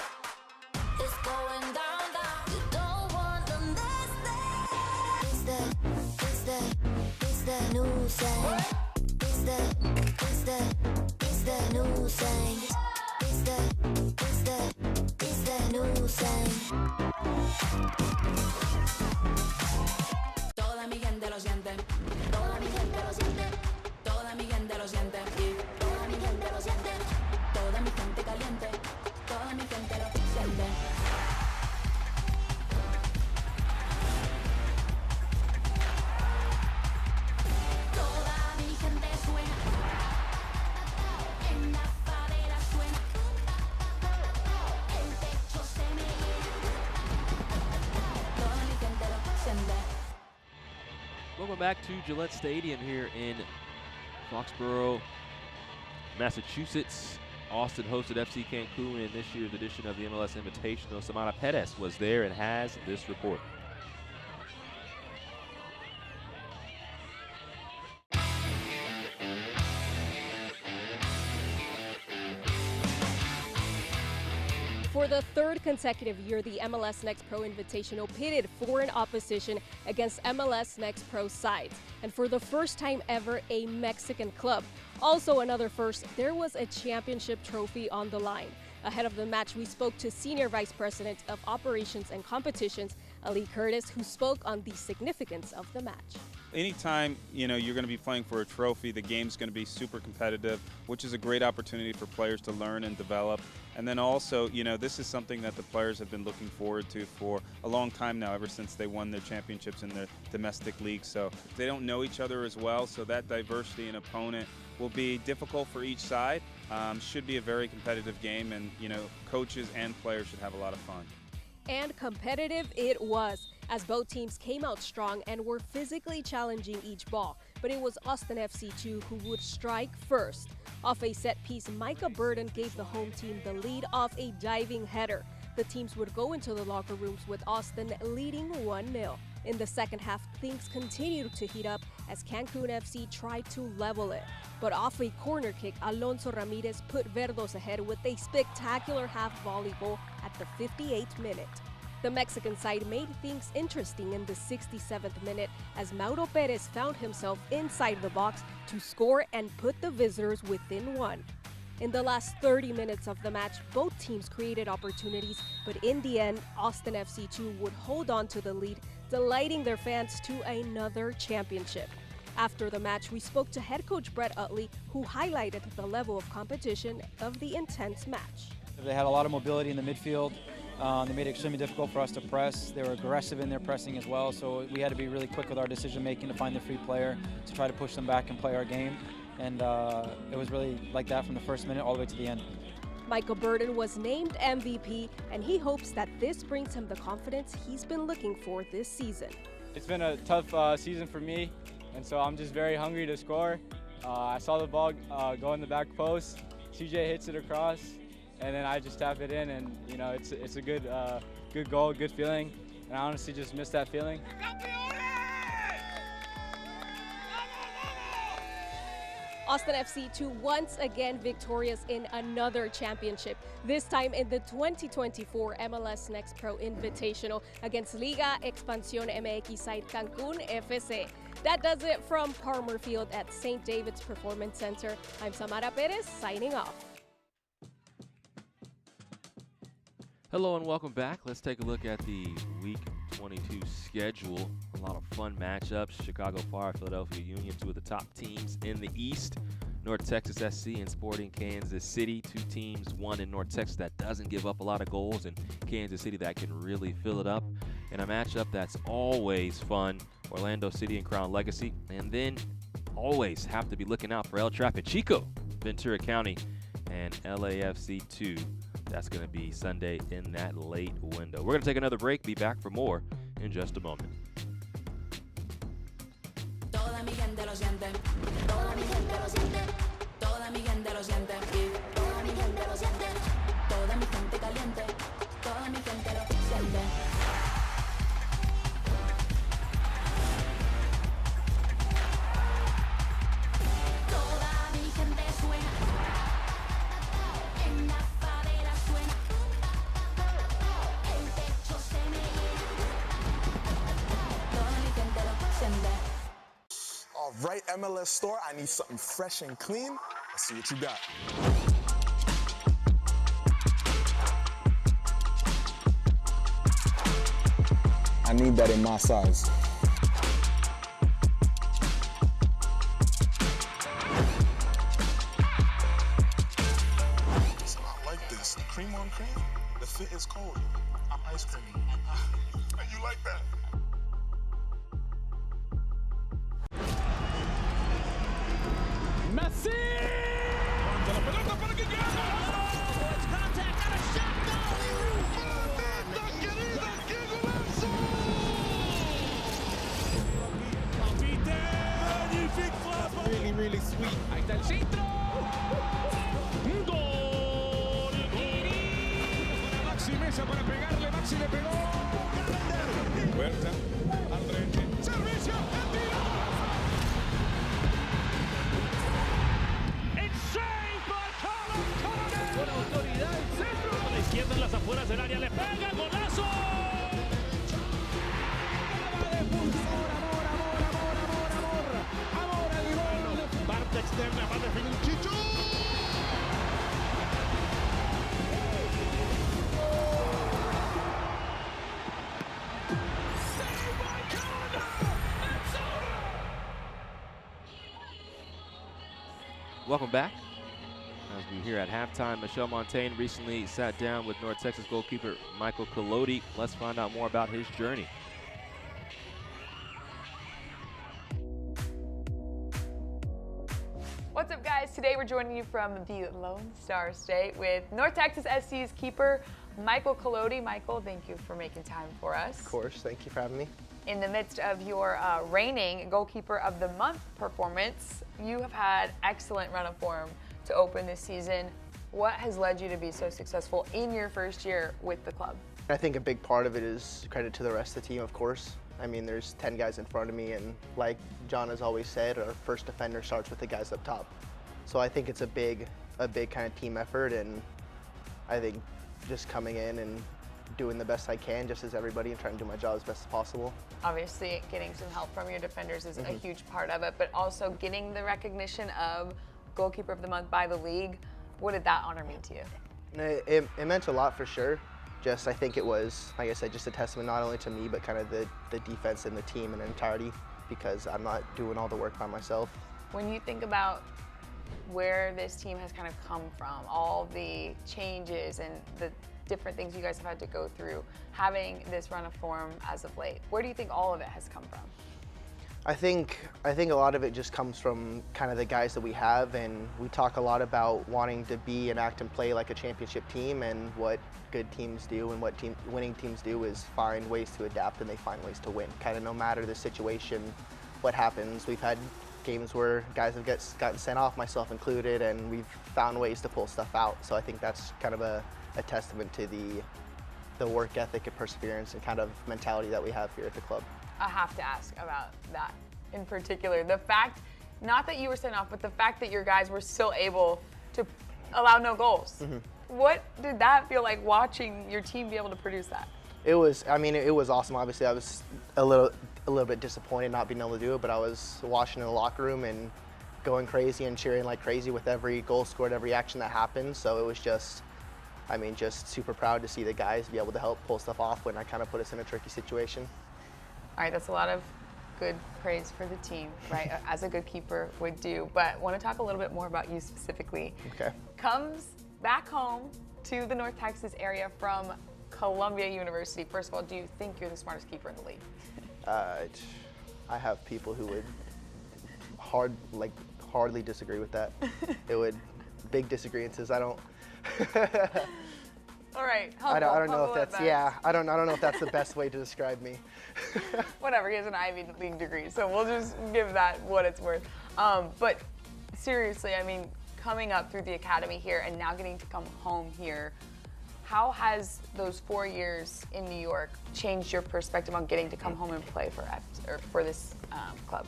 It's going down. You don't want to miss that. It's the new sound. It's the new sound. It's the new sound. Toda mi gente lo siente. Toda mi gente lo siente. Toda mi gente lo siente. Toda mi gente lo siente. Toda mi gente caliente. Toda mi gente lo siente. Welcome back to Gillette Stadium here in Foxborough, Massachusetts. Austin hosted FC Cancun in this year's edition of the MLS Invitational. Samara Perez was there and has this report. For the third consecutive year, the MLS NEXT Pro Invitational pitted foreign opposition against MLS NEXT Pro sides. And for the first time ever, a Mexican club. Also another first, there was a championship trophy on the line. Ahead of the match, we spoke to Senior Vice President of Operations and Competitions, Ali Curtis, who spoke on the significance of the match. Anytime, you're going to be playing for a trophy, the game's going to be super competitive, which is a great opportunity for players to learn and develop. And then also, this is something that the players have been looking forward to for a long time now, ever since they won their championships in their domestic league. So they don't know each other as well, so that diversity in opponent will be difficult for each side. Should be a very competitive game, and, coaches and players should have a lot of fun. And competitive it was, as both teams came out strong and were physically challenging each ball. But it was Austin FC2 who would strike first. Off a set piece, Micah Burden gave the home team the lead off a diving header. The teams would go into the locker rooms with Austin leading 1-0. In the second half, things continued to heat up as Cancun FC tried to level it. But off a corner kick, Alonso Ramirez put Verdos ahead with a spectacular half volley goal at the 58th minute. The Mexican side made things interesting in the 67th minute as Mauro Perez found himself inside the box to score and put the visitors within one. In the last 30 minutes of the match, both teams created opportunities, but in the end, Austin FC2 would hold on to the lead, delighting their fans to another championship. After the match, we spoke to head coach Brett Utley, who highlighted the level of competition of the intense match. They had a lot of mobility in the midfield. They made it extremely difficult for us to press. They were aggressive in their pressing as well, so we had to be really quick with our decision making to find the free player to try to push them back and play our game. And it was really like that from the first minute all the way to the end. Michael Burden was named MVP, and he hopes that this brings him the confidence he's been looking for this season. It's been a tough season for me, and so I'm just very hungry to score. I saw the ball go in the back post. CJ hits it across, and then I just tap it in, and you know it's a good good goal, good feeling, and I honestly just miss that feeling. Austin FC 2 once again victorious in another championship, this time in the 2024 MLS Next Pro Invitational against Liga Expansión MX side Cancún FC. That does it from Palmer Field at St. David's Performance Center. I'm Samara Perez, signing off. Hello and welcome back. Let's take a look at the Week 22 schedule. A lot of fun matchups. Chicago Fire, Philadelphia Union, two of the top teams in the East. North Texas SC and Sporting Kansas City, two teams, one in North Texas that doesn't give up a lot of goals, and Kansas City that can really fill it up. And a matchup that's always fun, Orlando City and Crown Legacy. And then always have to be looking out for El Trapichico, Ventura County, and LAFC 2. That's going to be Sunday in that late window. We're going to take another break. Be back for more in just a moment. Toda mi gente lo siente, toda mi gente lo siente, toda mi gente lo siente, y toda mi gente lo siente, toda mi gente caliente, toda mi gente lo siente. Toda mi gente suena, en la fadera suena, el techo se me llena, toda mi gente lo siente. All right, MLS store, I need something fresh and clean. Let's see what you got. I need that in my size. So I like this. Cream on cream. The fit is cold. I'm ice cream. You like that? Messi! La pelota para que gane. It's contact and a shot goal. ¡Mamita querida, qué golazo! Magnifique frappe. Really, really sweet. Ahí está el centro. Gol. Para Maxi Mesa para pegarle. Maxi le pegó. Huerta. Al frente. Servicio. El tiro. Con autoridad el centro. A la izquierda en las afueras del área le pega el golazo. Acaba de pulsar, amor al gol. Parte externa va a definir Chicho. Welcome back. As we hear at halftime, Michel Montaigne recently sat down with North Texas goalkeeper Michael Colodi. Let's find out more about his journey. What's up, guys? Today we're joining you from the Lone Star State with North Texas SC's keeper, Michael Colodi. Michael, thank you for making time for us. Of course, thank you for having me. In the midst of your reigning Goalkeeper of the Month performance, you have had excellent run of form to open this season. What has led you to be so successful in your first year with the club? I think a big part of it is credit to the rest of the team, of course. I mean, there's 10 guys in front of me, and like John has always said, our first defender starts with the guys up top. So I think it's a big kind of team effort, and I think just coming in and doing the best I can, just as everybody, and trying to do my job as best as possible. Obviously, getting some help from your defenders is a huge part of it, but also getting the recognition of Goalkeeper of the Month by the league. What did that honor mean to you? It meant a lot for sure. Just, I think it was, like I said, just a testament not only to me, but kind of the defense and the team in entirety, because I'm not doing all the work by myself. When you think about where this team has kind of come from, all the changes and the different things you guys have had to go through, having this run of form as of late. Where do you think all of it has come from? I think a lot of it just comes from kind of the guys that we have, and we talk a lot about wanting to be and act and play like a championship team, and what good teams do and what winning teams do is find ways to adapt, and they find ways to win. Kind of no matter the situation, what happens. We've had games where guys have gotten sent off, myself included, and we've found ways to pull stuff out. So I think that's kind of a testament to the work ethic and perseverance and kind of mentality that we have here at the club. I have to ask about that in particular. The fact, not that you were sent off, but the fact that your guys were still able to allow no goals. What did that feel like, watching your team be able to produce that? It was, I mean, it was awesome. Obviously, I was a little bit disappointed not being able to do it, but I was watching in the locker room and going crazy and cheering like crazy with every goal scored, every action that happened. So it was just, I mean, just super proud to see the guys be able to help pull stuff off when I kind of put us in a tricky situation. All right, that's a lot of good praise for the team, right? As a good keeper would do. But I want to talk a little bit more about you specifically. Okay. Comes back home to the North Texas area from Columbia University. First of all, do you think you're the smartest keeper in the league? I have people who would hardly disagree with that. It would, big disagreements. I don't. All right. I don't know if that's, yeah, I don't know if that's the best way to describe me. Whatever, he has an Ivy League degree, so we'll just give that what it's worth. But seriously, I mean, coming up through the academy here and now getting to come home here, how has those 4 years in New York changed your perspective on getting to come home and play for this club?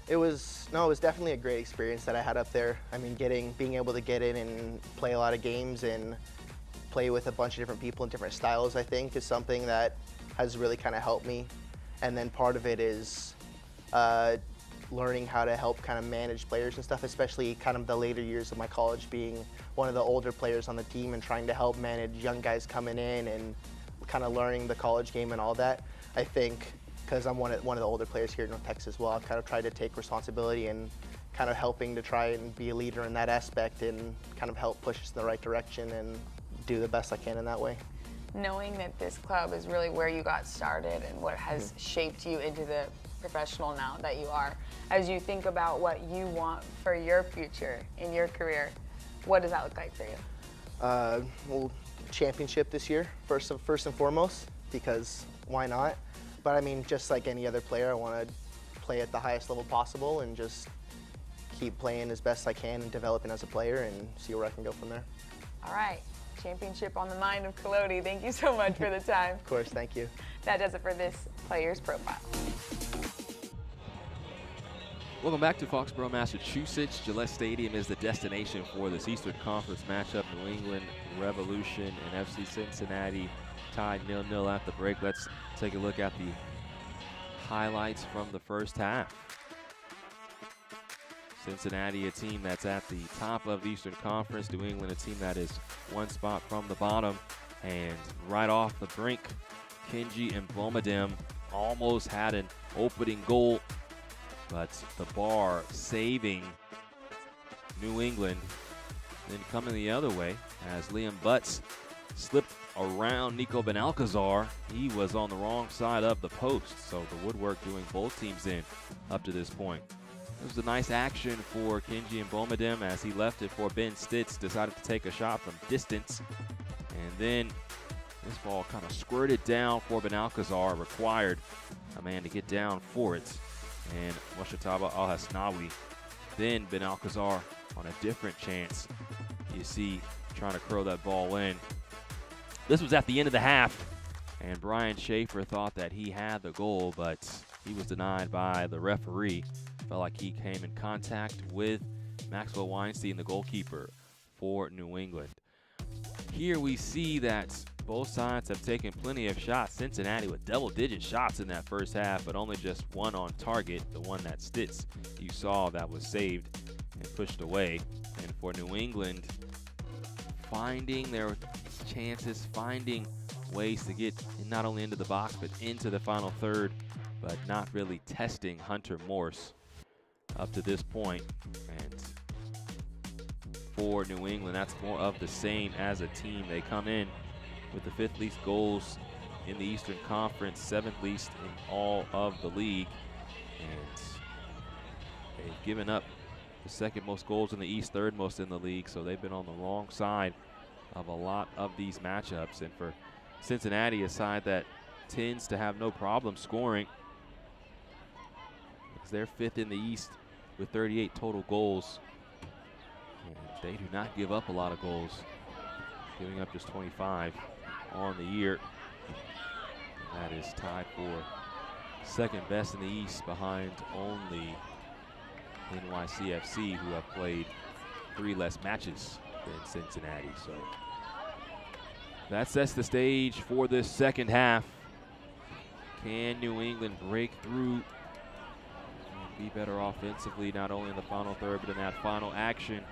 It was definitely a great experience that I had up there. I mean, being able to get in and play a lot of games and play with a bunch of different people in different styles, I think, is something that has really kind of helped me. And then part of it is learning how to help kind of manage players and stuff, especially kind of the later years of my college, being one of the older players on the team and trying to help manage young guys coming in and kind of learning the college game and all that. I think because I'm one of the older players here in North Texas as well, I've kind of tried to take responsibility and kind of helping to try and be a leader in that aspect and kind of help push us in the right direction and do the best I can in that way. Knowing that this club is really where you got started and what has shaped you into the professional now that you are, as you think about what you want for your future in your career, what does that look like for you? Well, championship this year, first and foremost, because why not? But I mean, just like any other player, I want to play at the highest level possible and just keep playing as best I can and developing as a player and see where I can go from there. All right. Championship on the mind of Kalodi. Thank you so much for the time. Of course, thank you. That does it for this Players Profile. Welcome back to Foxborough, Massachusetts. Gillette Stadium is the destination for this Eastern Conference matchup. New England Revolution and FC Cincinnati tied 0-0 at the break. Let's take a look at the highlights from the first half. Cincinnati, a team that's at the top of the Eastern Conference. New England, a team that is one spot from the bottom. And right off the brink, Kenji and Bomadem almost had an opening goal, but the bar saving New England. Then coming the other way as Liam Butts slipped around Nico Benalcazar. He was on the wrong side of the post, so the woodwork doing both teams in up to this point. It was a nice action for Kenji and Bomadem as he left it for Ben Stitz, decided to take a shot from distance. And then this ball kind of squirted down for Benalcazar, required a man to get down for it. And Washataba Al-Hasnawi. Then Benalcazar on a different chance. You see trying to curl that ball in. This was at the end of the half, and Brian Schaefer thought that he had the goal, but he was denied by the referee. Felt like he came in contact with Maxwell Weinstein, the goalkeeper for New England. Here we see that both sides have taken plenty of shots. Cincinnati with double-digit shots in that first half, but only just one on target, the one that Stitz you saw that was saved and pushed away. And for New England, finding their chances, finding ways to get not only into the box, but into the final third, but not really testing Hunter Morse up to this point. And for New England, that's more of the same as a team. They come in with the 5th least goals in the Eastern Conference, 7th least in all of the league. And they've given up the 2nd most goals in the East, 3rd most in the league, so they've been on the wrong side of a lot of these matchups. And for Cincinnati, a side that tends to have no problem scoring, because they're 5th in the East with 38 total goals. And they do not give up a lot of goals, giving up just 25 on the year. And that is tied for 2nd best in the East, behind only NYCFC, who have played 3 less matches than Cincinnati. So that sets the stage for this 2nd half. Can New England break through and be better offensively, not only in the final third, but in that final action?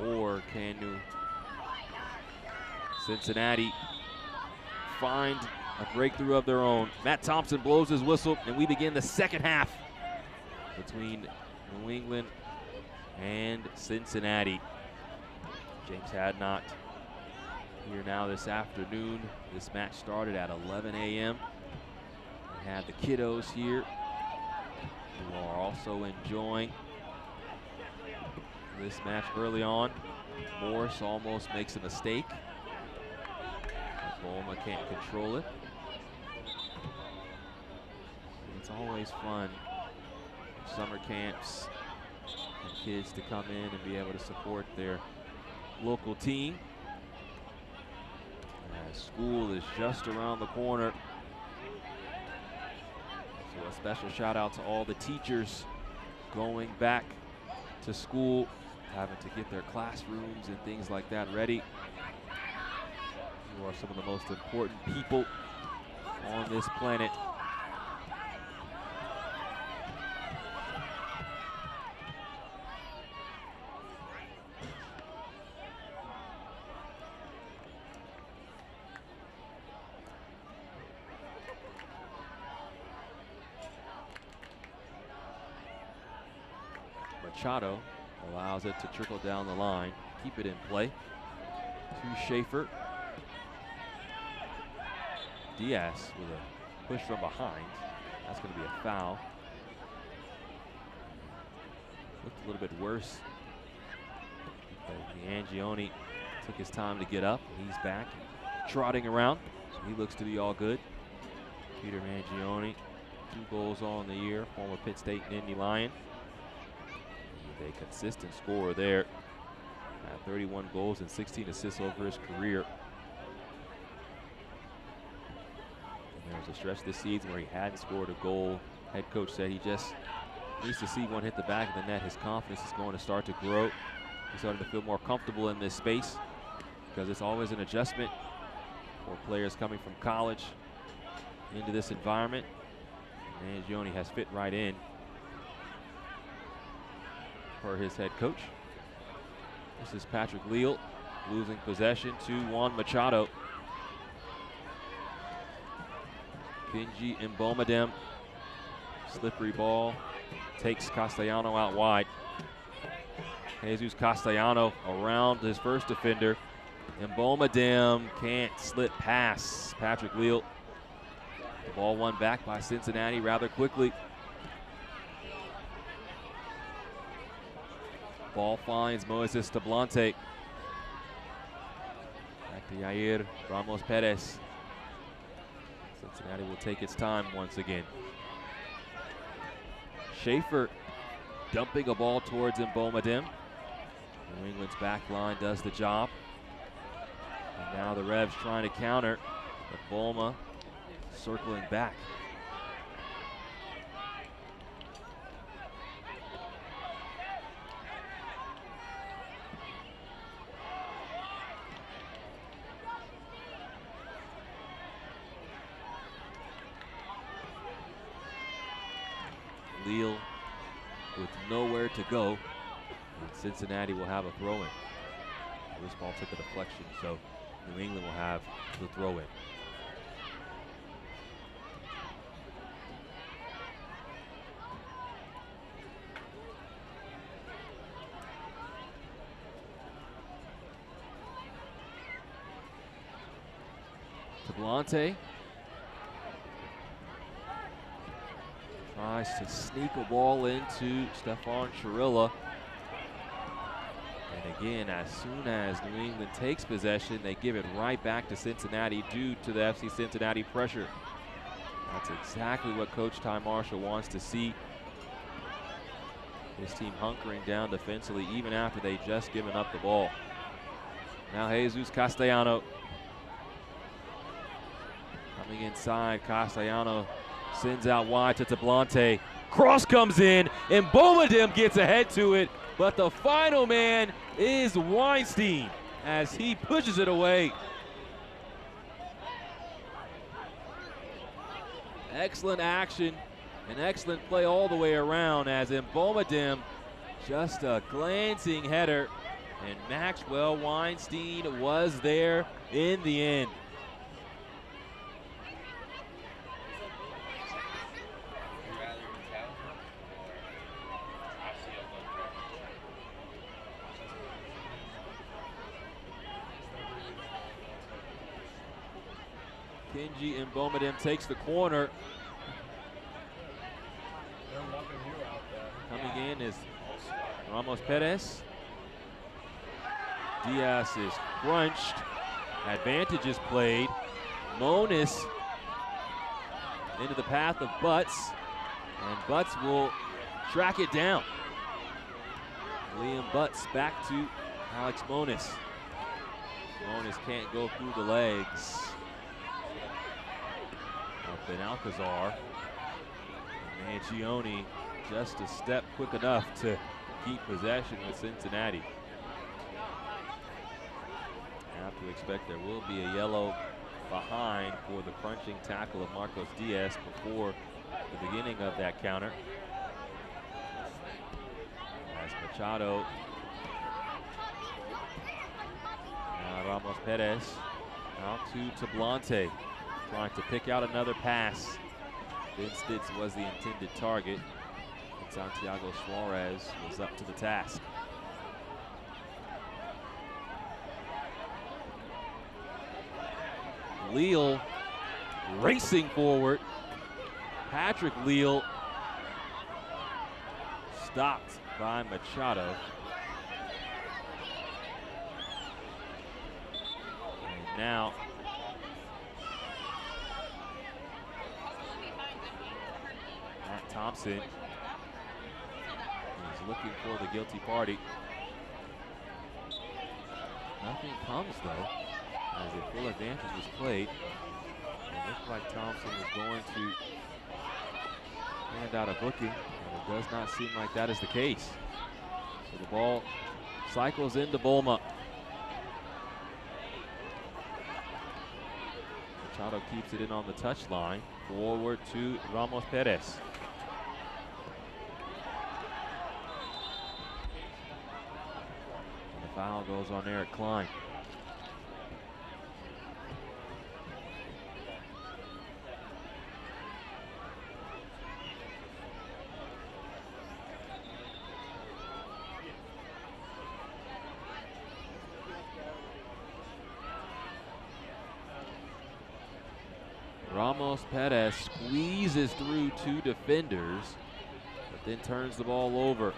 Or can Cincinnati find a breakthrough of their own? Matt Thompson blows his whistle, and we begin the 2nd half between New England and Cincinnati. James Hadnot here now this afternoon. This match started at 11 a.m. We had the kiddos here who are also enjoying this match early on. Morris almost makes a mistake. Boma can't control it. It's always fun, summer camps, and kids to come in and be able to support their local team. As school is just around the corner. So a special shout out to all the teachers going back to school, having to get their classrooms and things like that ready. You are some of the most important people on this planet. Machado allows it to trickle down the line, keep it in play to Schaefer. Diaz with a push from behind. That's going to be a foul. Looked a little bit worse. Angione took his time to get up. He's back trotting around, so he looks to be all good. Peter Mangione, 2 goals on the year, former Pitt State and Indy Lion. A consistent scorer there. 31 goals and 16 assists over his career. And there was a stretch this season where he hadn't scored a goal. Head coach said he just needs to see one hit the back of the net. His confidence is going to start to grow. He's starting to feel more comfortable in this space, because it's always an adjustment for players coming from college into this environment. And Angione has fit right in for his head coach. This is Patrick Leal losing possession to Juan Machado. Kenji Mbomadem, slippery ball, takes Castellano out wide. Jesus Castellano around his first defender. Mbomadem can't slip past Patrick Leal. The ball won back by Cincinnati rather quickly. Ball finds Moises Tablante. Back to Yair Ramos Perez. Cincinnati will take its time once again. Schaefer dumping a ball towards Mbomadem. New England's back line does the job. And now the Revs trying to counter, but Boma circling back. Leal with nowhere to go, and Cincinnati will have a throw-in. This ball took a deflection, so New England will have the throw-in. Blante tries to sneak a ball into Stefan Chirilla. And again, as soon as New England takes possession, they give it right back to Cincinnati due to the FC Cincinnati pressure. That's exactly what Coach Ty Marshall wants to see. His team hunkering down defensively even after they just given up the ball. Now Jesus Castellano coming inside. Castellano sends out wide to Tablante. Cross comes in, and Bomadem gets ahead to it, but the final man is Weinstein as he pushes it away. Excellent action, an excellent play all the way around as Bomadem, just a glancing header, and Maxwell Weinstein was there in the end. Kenji Bomadem takes the corner. Coming in is Ramos Perez. Diaz is crunched. Advantage is played. Monis into the path of Butts, and Butts will track it down. Liam Butts back to Alex Monis. Monis can't go through the legs. Up in Alcazar. Mangione just a step quick enough to keep possession with Cincinnati. I have to expect there will be a yellow behind for the crunching tackle of Marcos Diaz before the beginning of that counter. As Machado, now Ramos Perez out to Tablante, trying to pick out another pass. Ben Stitz was the intended target, and Santiago Suarez was up to the task. Leal racing forward. Patrick Leal stopped by Machado. And now Matt Thompson is looking for the guilty party. Nothing comes though, as a full advantage was played. It looked like Thompson was going to hand out a booking, but it does not seem like that is the case. So the ball cycles into Bulma. Machado keeps it in on the touchline. Forward to Ramos Perez. And the foul goes on Eric Klein. Ramos Perez squeezes through two defenders, but then turns the ball over.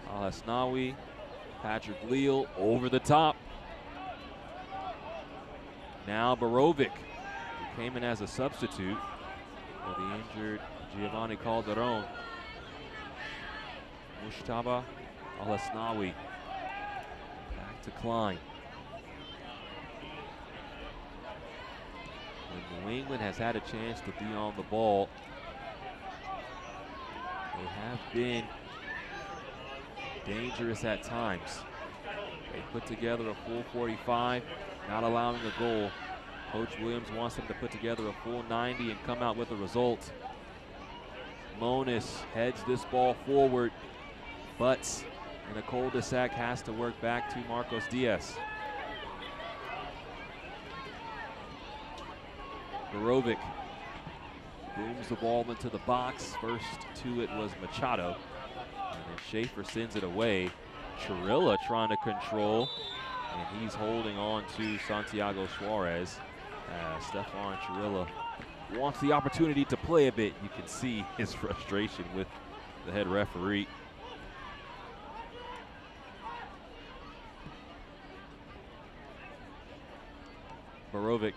Al-Hasnawi, Patrick Leal over the top. Now Barovic, who came in as a substitute for the injured Giovanni Calderon. Mushtaba Al-Hasnawi, back to Klein. When New England has had a chance to be on the ball, they have been dangerous at times. They put together a full 45, not allowing a goal. Coach Williams wants them to put together a full 90 and come out with a result. Monis heads this ball forward, but in a cul-de-sac has to work back to Marcos Diaz. Barovic booms the ball into the box. First to it was Machado, and then Schaefer sends it away. Chirilla trying to control, And he's holding on to Santiago Suarez. Stefan Chirilla wants the opportunity to play a bit. You can see his frustration with the head referee. Borovic.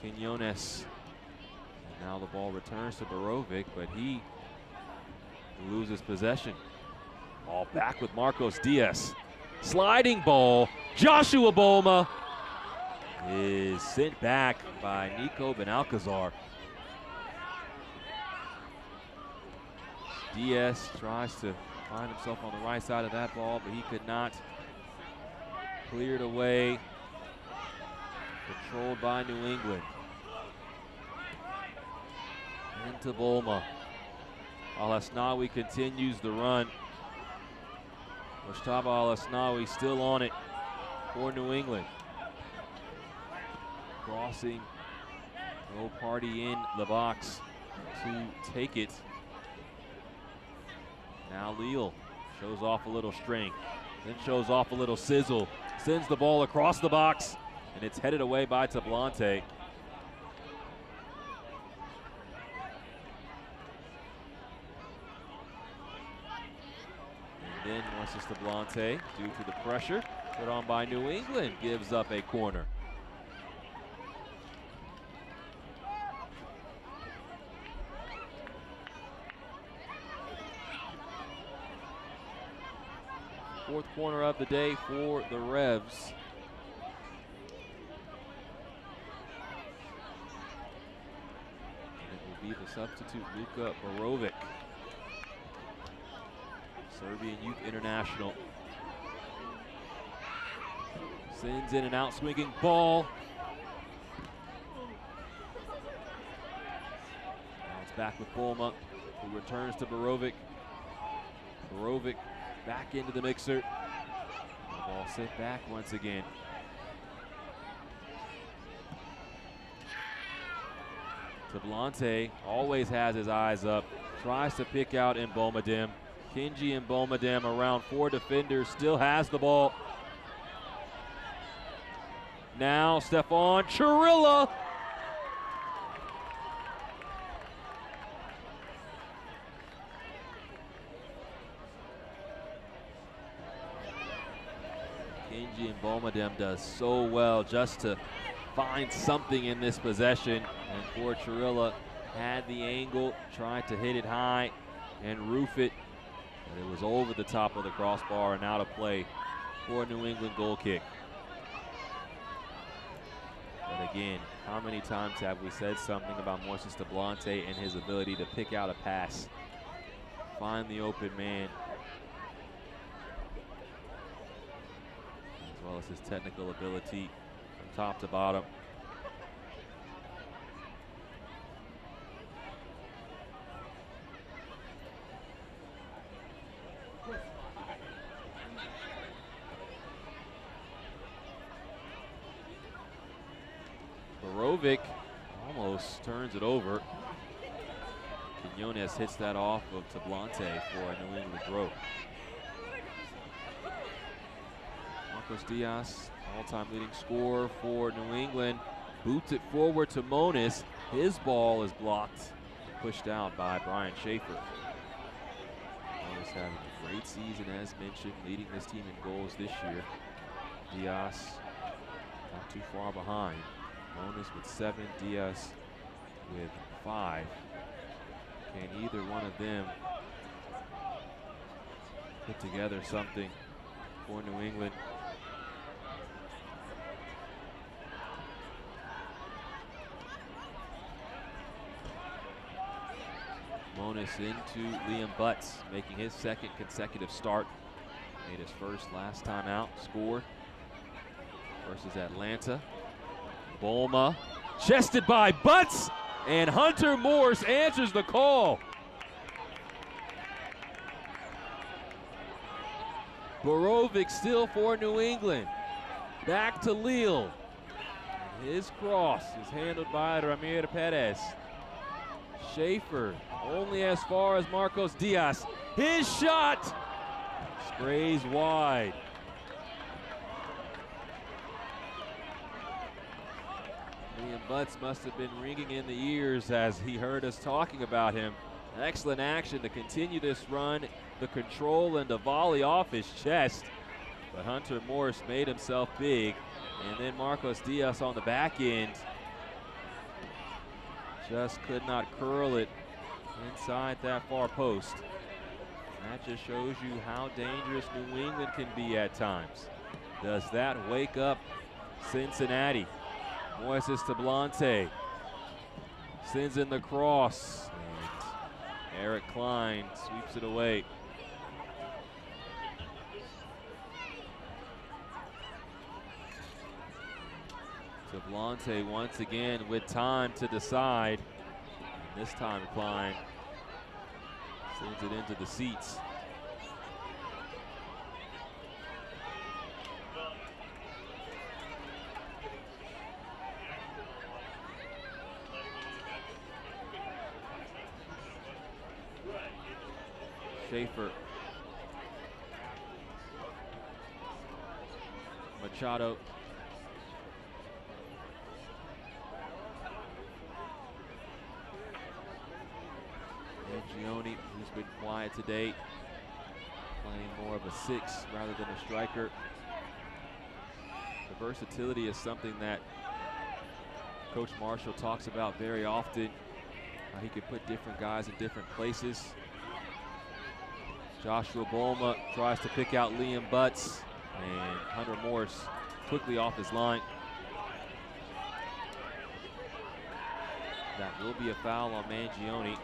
Quinones. And now the ball returns to Borovic, but he loses possession. Ball back with Marcos Diaz. Sliding ball. Joshua Bolma is sent back by Nico Benalcazar. Diaz tries to find himself on the right side of that ball, but he could not. Cleared away. Controlled by New England. Into Bolma. Al-Hasnawi continues the run. Mustafa Al-Hasnawi still on it for New England. Crossing, no party in the box to take it. Now Leal shows off a little strength, then shows off a little sizzle, sends the ball across the box, and it's headed away by Tablante. And then Moises Tablante, due to the pressure put on by New England, gives up a corner. Fourth corner of the day for the Revs. And it will be the substitute, Luka Borovic. Serbian Youth International. Sends in an out swinging ball. Now it's back with Bolma, who returns to Borovic. Borovic back into the mixer. The ball sent back once again. Tablante always has his eyes up. Tries to pick out Mbomadem. Kinji Mbomadem, around 4 defenders, still has the ball. Now Stefan Chirilla. Kinji Mbomadem does so well just to find something in this possession. And for Chirilla, had the angle, tried to hit it high and roof it. But it was over the top of the crossbar and out of play for a New England goal kick. But again, how many times have we said something about Moises Tablante and his ability to pick out a pass, find the open man, as well as his technical ability from top to bottom. Borovic almost turns it over. Quinones hits that off of Tablante for a New England throw. Marcos Diaz, all-time leading scorer for New England, boots it forward to Monis. His ball is blocked, pushed out by Brian Schaefer. Monis having a great season, as mentioned, leading this team in goals this year. Diaz not too far behind. Monis with 7, Diaz with 5. Can either one of them put together something for New England? Monis into Liam Butts, making his 2nd consecutive start. Made his first last time out, scored versus Atlanta. Bolma, chested by Butts, and Hunter Morse answers the call. Borovic still for New England. Back to Leal. His cross is handled by Ramir Perez. Schaefer only as far as Marcos Diaz. His shot sprays wide. Butts must have been ringing in the ears as he heard us talking about him. Excellent action to continue this run, the control and the volley off his chest. But Hunter Morse made himself big. And then Marcos Diaz on the back end just could not curl it inside that far post. That just shows you how dangerous New England can be at times. Does that wake up Cincinnati? Moises Tablante sends in the cross. And Eric Klein sweeps it away. Tablante once again with time to decide. And this time Klein sends it into the seats. Schaefer. Machado. Gioni, who's been quiet today, playing more of a 6 rather than a striker. The versatility is something that Coach Marshall talks about very often. How he could put different guys in different places. Joshua Bolma tries to pick out Liam Butts, and Hunter Morse quickly off his line. That will be a foul on Mangione.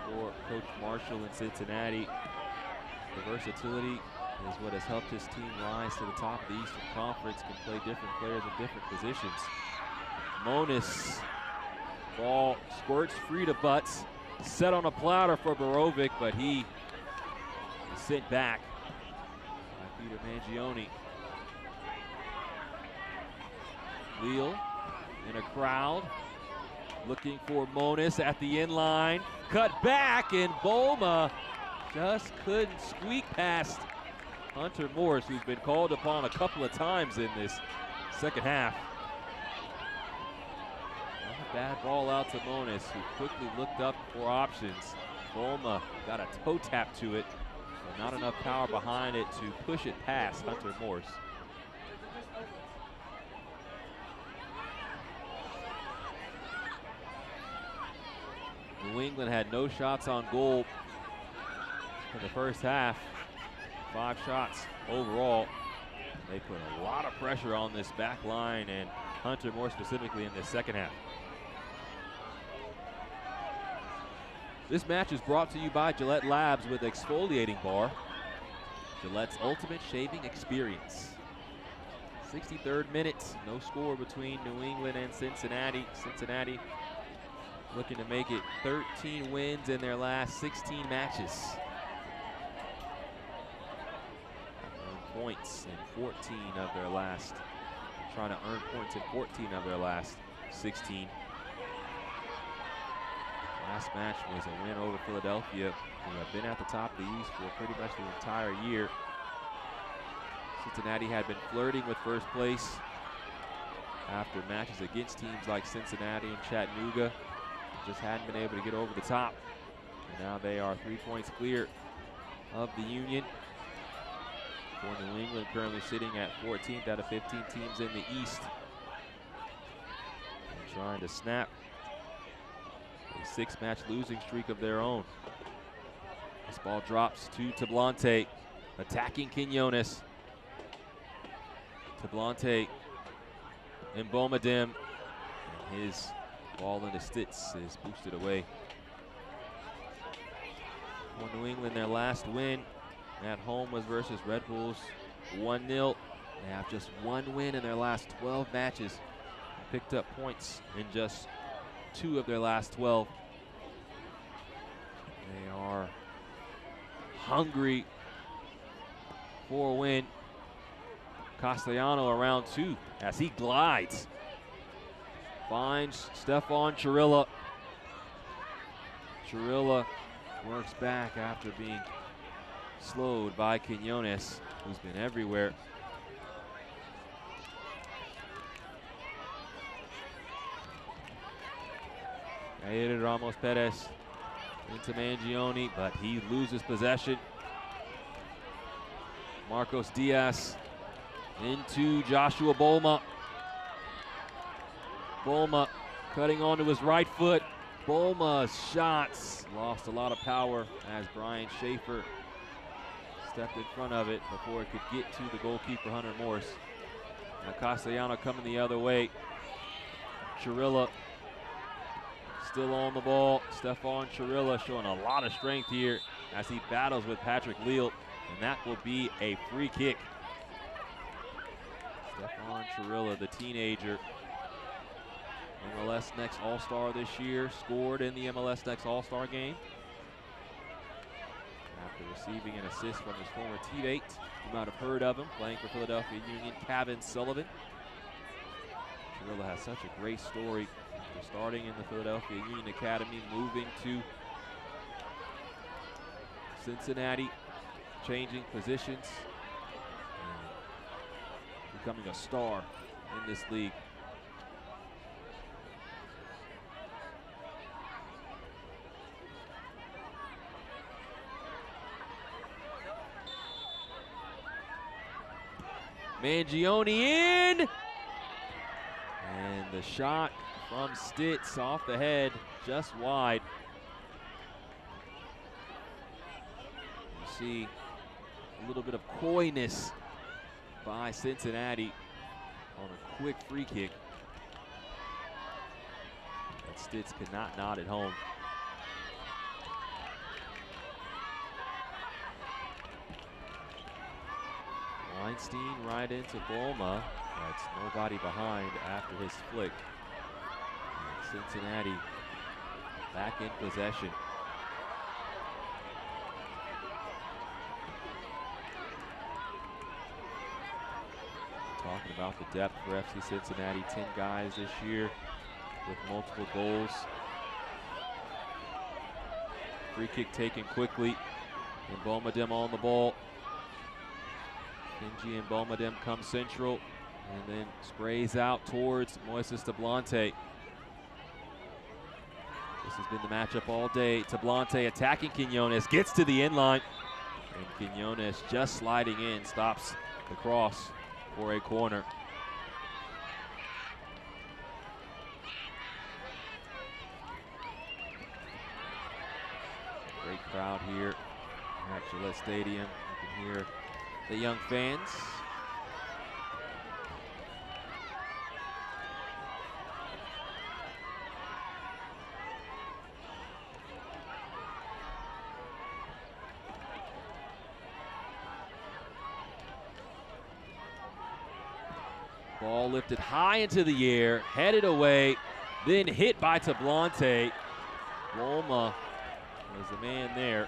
For Coach Marshall in Cincinnati, the versatility is what has helped his team rise to the top of the Eastern Conference, can play different players in different positions. Monis, ball squirts free to Butts, set on a platter for Borovic, but he is sent back by Peter Mangione. Leal in a crowd, looking for Monis at the end line. Cut back, and Bolma just couldn't squeak past Hunter Morse, who's been called upon a couple of times in this second half. Not a bad ball out to Monis, who quickly looked up for options. Bolma got a toe tap to it, but not enough power behind it to push it past Hunter Morse. New England had no shots on goal in the first half. 5 shots overall. They put a lot of pressure on this back line and Hunter more specifically in the second half. This match is brought to you by Gillette Labs with exfoliating bar. Gillette's ultimate shaving experience. 63rd minute, no score between New England and Cincinnati. Cincinnati looking to make it 13 wins in their last 16 matches. Earn points in 14 of their last, trying to earn points in 14 of their last 16. Last match was a win over Philadelphia, who have been at the top of the East for pretty much the entire year. Cincinnati had been flirting with first place after matches against teams like Cincinnati and Chattanooga. Just hadn't been able to get over the top. And now they are 3 points clear of the Union. For New England, currently sitting at 14th out of 15 teams in the East. And trying to snap a 6-match losing streak of their own. This ball drops to Tablante, attacking Quinones. Tablante and Bomadim, and his ball into Stitz is boosted away. For New England, their last win at home was versus Red Bulls, 1-0. They have just one win in their last 12 matches. Picked up points in just 2 of their last 12. They are hungry for a win. Castellano around 2 as he glides. Finds Stefan Chirilla. Chirilla works back after being slowed by Quinones, who's been everywhere. Hit it Ramos Perez into Mangione, but he loses possession. Marcos Diaz into Joshua Bolma. Bolma cutting onto his right foot. Bolma's shots lost a lot of power as Brian Schaefer stepped in front of it before it could get to the goalkeeper, Hunter Morse. Now Castellano coming the other way. Chirilla still on the ball. Stefan Chirilla showing a lot of strength here as he battles with Patrick Leal, and that will be a free kick. Stefan Chirilla, the teenager, MLS Next All-Star this year, scored in the MLS Next All-Star game after receiving an assist from his former teammate. You might have heard of him, playing for Philadelphia Union, Kevin Sullivan. Chirilla has such a great story. After starting in the Philadelphia Union Academy, moving to Cincinnati, changing positions, and becoming a star in this league. Mangione in, and the shot from Stitz off the head, just wide. You see a little bit of coyness by Cincinnati on a quick free kick. But Stitz could not nod it home. Weinstein right into Bolma. That's nobody behind after his flick. And Cincinnati back in possession. Talking about the depth for FC Cincinnati, 10 guys this year with multiple goals. Free kick taken quickly, and Bomadem on the ball. Kenji and Bomadem come central, and then sprays out towards Moises Tablante. This has been the matchup all day. Tablante attacking Quinones, gets to the end line, and Quinones just sliding in, stops the cross for a corner. Great crowd here at Gillette Stadium. You can hear the young fans. Ball lifted high into the air, headed away, then hit by Tablante. Loma was the man there.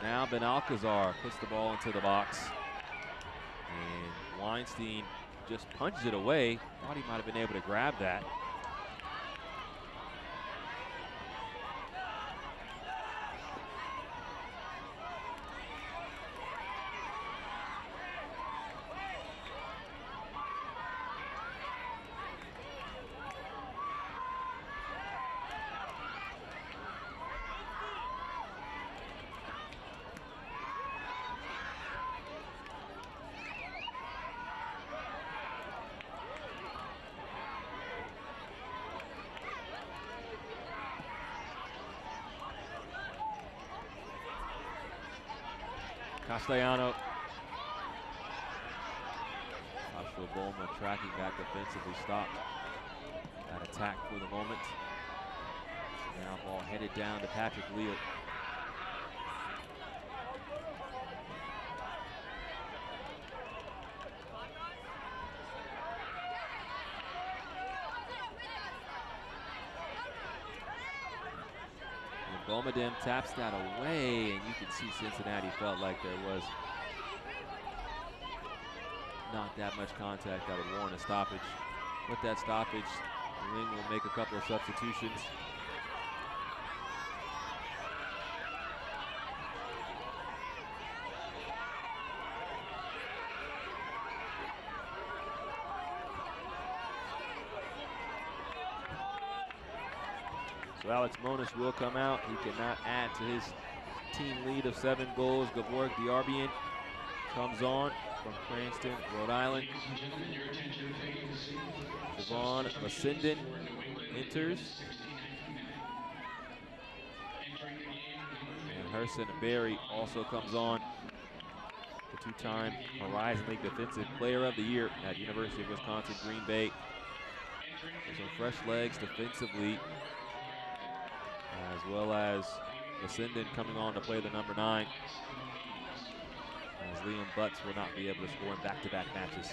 Now Ben Alcazar puts the ball into the box, and Weinstein just punches it away. Thought he might have been able to grab that. Castellano. Joshua Bolma tracking back defensively, stopped that attack for the moment. Now ball headed down to Patrick Leal. Bomadem taps that away, and you can see Cincinnati felt like there was not that much contact that would warrant a stoppage. With that stoppage, New England will make a couple of substitutions. So Alex Monis will come out. He cannot add to his team lead of 7 goals. Gevorg Diarbian comes on from Cranston, Rhode Island. Devon Masindon enters. And Herson Berry also comes on, the 2-time Horizon League Defensive Player of the Year at University of Wisconsin Green Bay. Some fresh legs defensively, as well as Masindon coming on to play the number 9, as Liam Butts will not be able to score in back-to-back matches.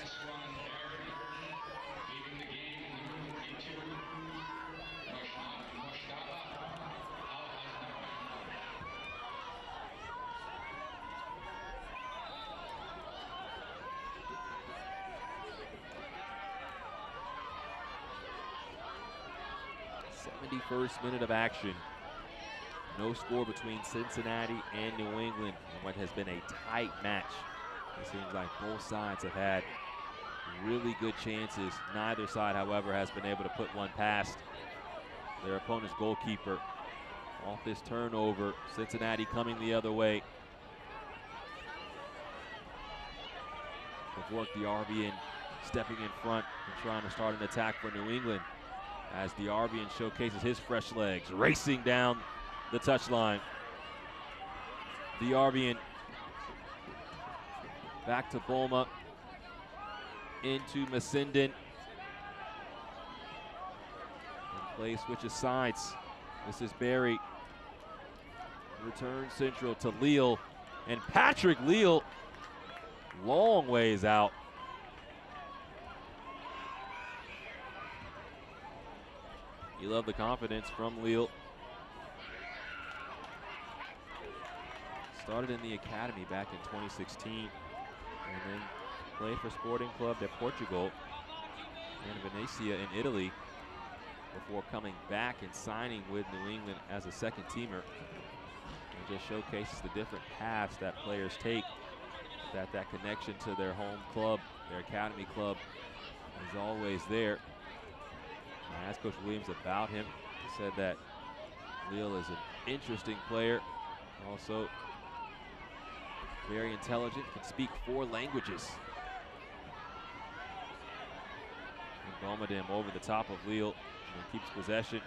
First minute of action. No score between Cincinnati and New England in what has been a tight match. It seems like both sides have had really good chances. Neither side, however, has been able to put one past their opponent's goalkeeper. Off this turnover, Cincinnati coming the other way. Gevorg Diarbian stepping in front and trying to start an attack for New England, as Diarbian showcases his fresh legs, racing down the touchline. Diarbian back to Bulma, into Masindon. And play switches sides. This is Berry. Return central to Leal, and Patrick Leal, long ways out. You love the confidence from Leal. Started in the academy back in 2016, and then played for Sporting Club de Portugal and Venezia in Italy before coming back and signing with New England as a second teamer. It just showcases the different paths that players take, that connection to their home club, their academy club, is always there. I asked Coach Williams about him. He said that Leal is an interesting player, also very intelligent, can speak 4 languages. And Bomadem over the top of Leal and keeps possession.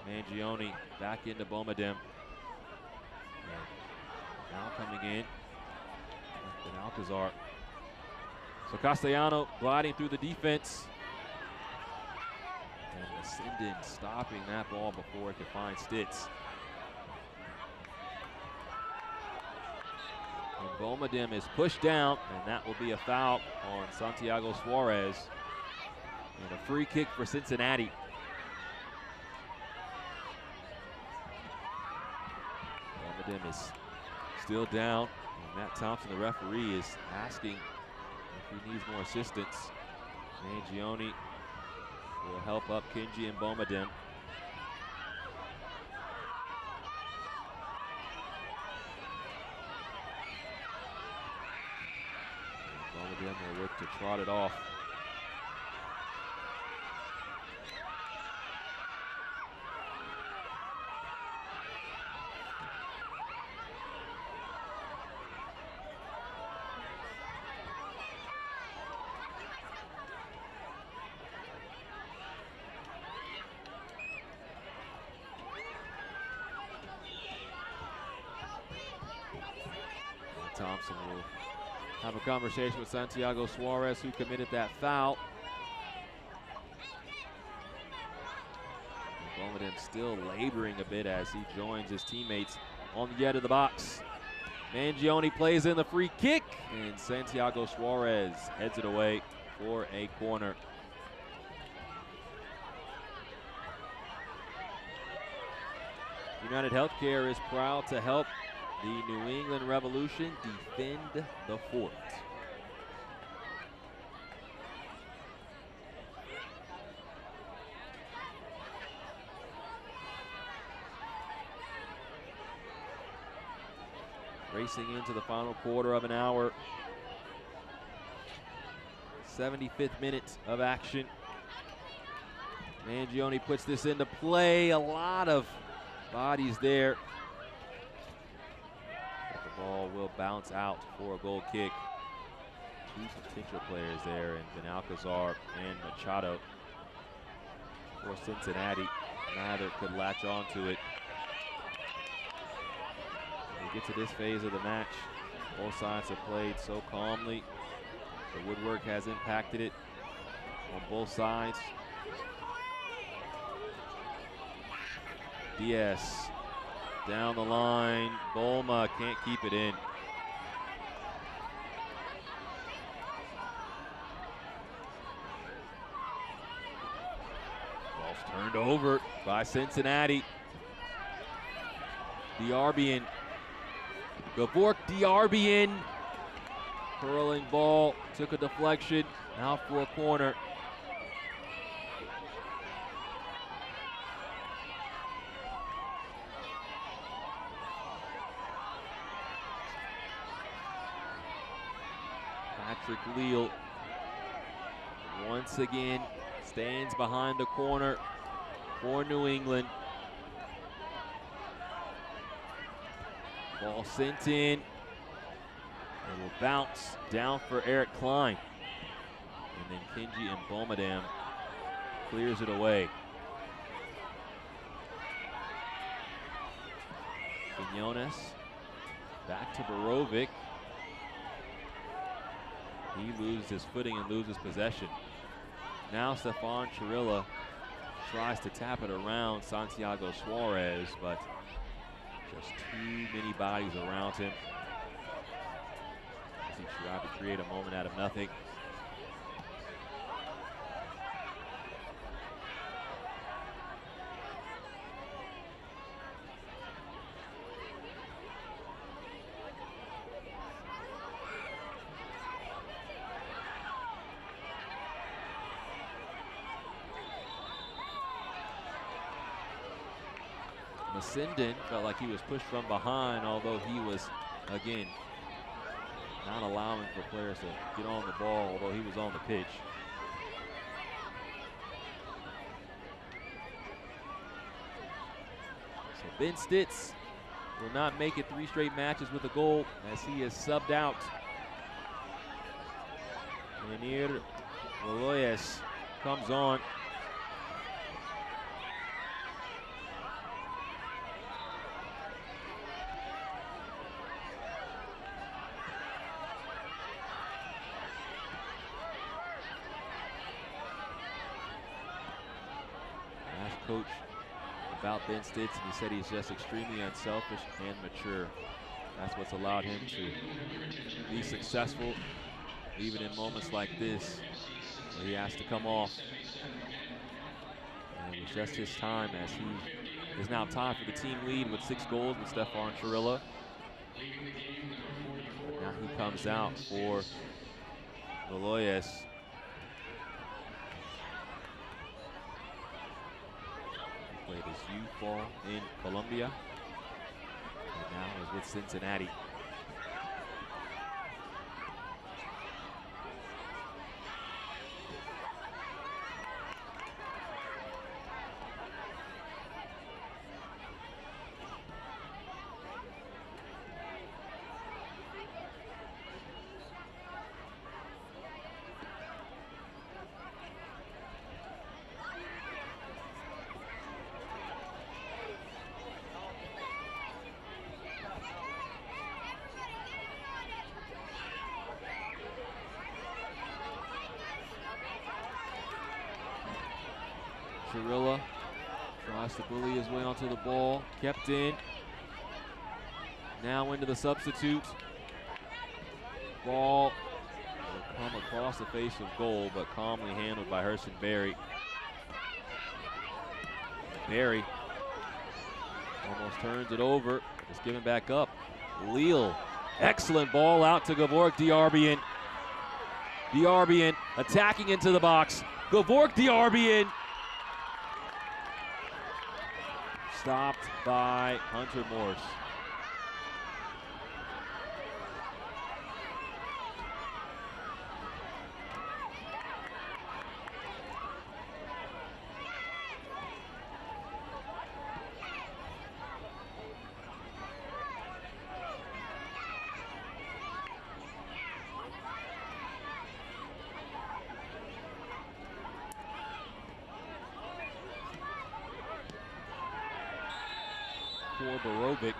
Mangione back into Bomadem. Now coming in, and Alcazar. So Castellano gliding through the defense. And Masindon stopping that ball before it could find Stitz. And Bomadem is pushed down, and that will be a foul on Santiago Suarez. And a free kick for Cincinnati. Bomadem is still down, and Matt Thompson, the referee, is asking if he needs more assistance. Mangione will help up Kinji and Bomadem. Bomadem will look to trot it off. Thompson will have a conversation with Santiago Suarez, who committed that foul. Bomadem still laboring a bit as he joins his teammates on the edge of the box. Mangione plays in the free kick, and Santiago Suarez heads it away for a corner. United Healthcare is proud to help the New England Revolution defend the fort. Racing into the final quarter of an hour. 75th minute of action. Mangione puts this into play. A lot of bodies there. But the ball will bounce out for a goal kick. Two potential players there, and then Alcazar and Machado for Cincinnati. Neither could latch on to it. When we get to this phase of the match, both sides have played so calmly. The woodwork has impacted it on both sides. Diaz down the line. Bolma can't keep it in. Ball's turned over by Cincinnati. Diarbian. Gavork Diarbian. Curling ball, took a deflection, now for a corner. Patrick Leal once again stands behind the corner for New England. Ball sent in. It will bounce down for Eric Klein. And then Kenji and Bomadam clears it away. Quinones back to Borovic. He loses his footing and loses possession. Now Stefan Chirilla tries to tap it around Santiago Suarez, but just too many bodies around him. He tried to create a moment out of nothing. Masindon felt like he was pushed from behind, although he was, again, not allowing for players to get on the ball, although he was on the pitch. So Ben Stitz will not make it 3 straight matches with a goal as he is subbed out. Yanir Valoyes comes on. Coach about Ben Stitz, and he said he's just extremely unselfish and mature. That's what's allowed him to be successful, even in moments like this, where he has to come off. And it was just his time, as he is now tied for the team lead with 6 goals with Stefan Chirilla. Now he comes out for Valoyes. Played his youth ball in Colombia, and now is with Cincinnati. Chirilla tries to bully his way onto the ball, kept in. Now into the substitute. Ball will come across the face of goal, but calmly handled by Hurston Berry. Berry almost turns it over, just giving back up. Leal, excellent ball out to Gavork Diarbian. Diarbian attacking into the box. Gavork Diarbian. Stopped by Hunter Morse. for Borovic.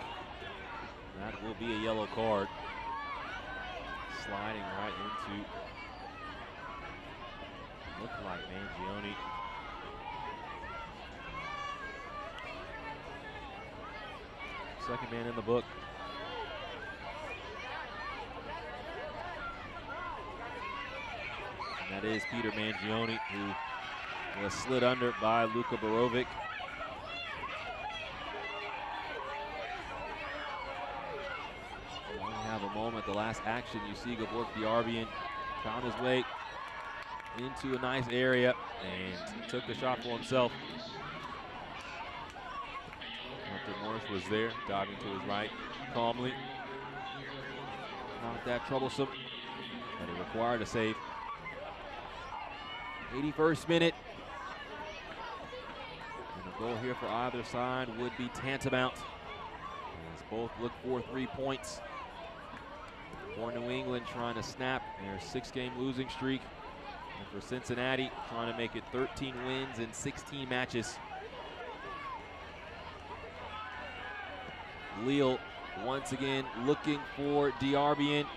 That will be a yellow card. Sliding right into, looked like Mangione. Second man in the book. And that is Peter Mangione, who was slid under by Luka Borovic. We have a moment, the last action, you see Gevorg Diarbian found his way into a nice area and took the shot for himself. Hunter Morris was there, diving to his right calmly. Not that troublesome, but it required a save. 81st minute. And a goal here for either side would be tantamount, as both look for 3 points. For New England, trying to snap their 6-game losing streak. And for Cincinnati, trying to make it 13 wins in 16 matches. Lille once again looking for Diarbian.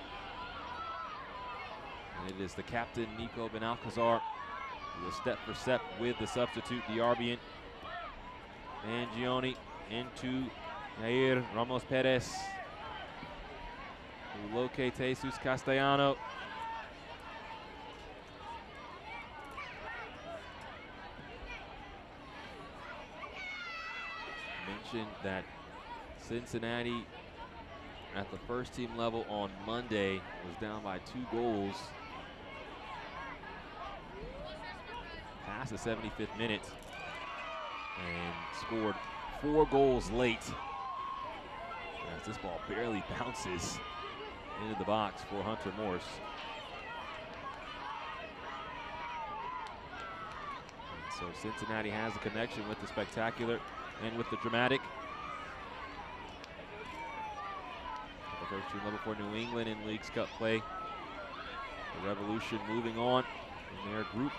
And it is the captain, Nico Benalcazar, who is step for step with the substitute Diarbian. Mangione into Jair Ramos Perez, who locates Jesus Castellano. Mentioned that Cincinnati at the first team level on Monday was down by 2 goals past the 75th minute and scored 4 goals late as this ball barely bounces into the box for Hunter Morse. And so Cincinnati has a connection with the spectacular and with the dramatic. The first team level for New England in Leagues Cup play. The Revolution moving on in their group.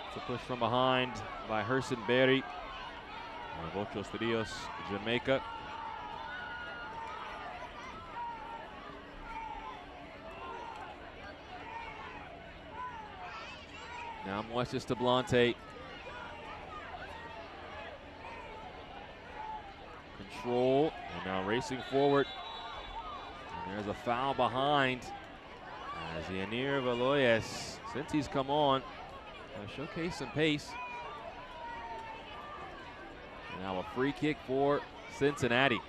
It's a push from behind by Herson Berry. Ocho Studios, Jamaica. Now Moises Tablante. Control, and now racing forward. And there's a foul behind as Yanir Valoyes, since he's come on, showcase some pace. And now a free kick for Cincinnati.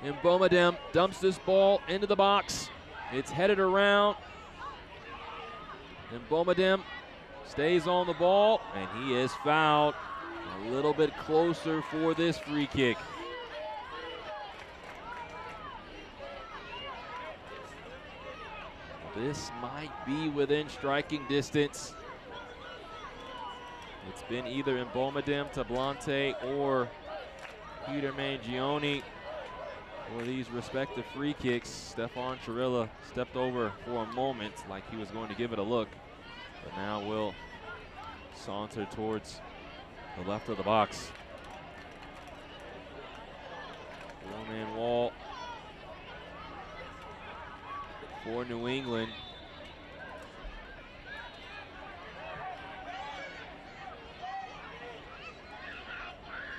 And Bomadem dumps this ball into the box. It's headed around. And Bomadem stays on the ball, and he is fouled. A little bit closer for this free kick. This might be within striking distance. It's been either in Bomadem, Tablante, or Peter Mangione for these respective free kicks. Stefan Chirilla stepped over for a moment like he was going to give it a look, but now will saunter towards the left of the box. 4-man wall for New England.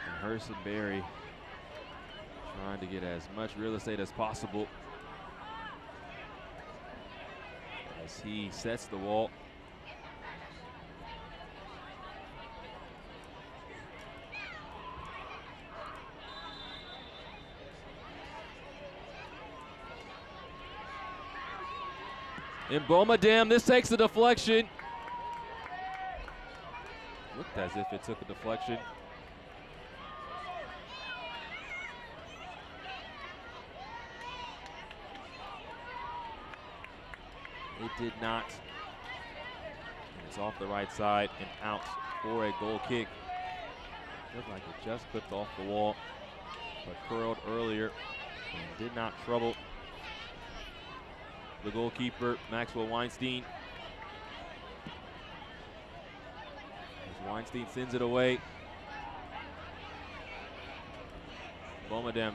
And Herson Berry trying to get as much real estate as possible as he sets the wall. And Bomadam, this takes a deflection. Looked as if it took a deflection. It did not. And it's off the right side and out for a goal kick. Looked like it just clipped off the wall, but curled earlier and did not trouble the goalkeeper, Maxwell Weinstein. As Weinstein sends it away. Bomadem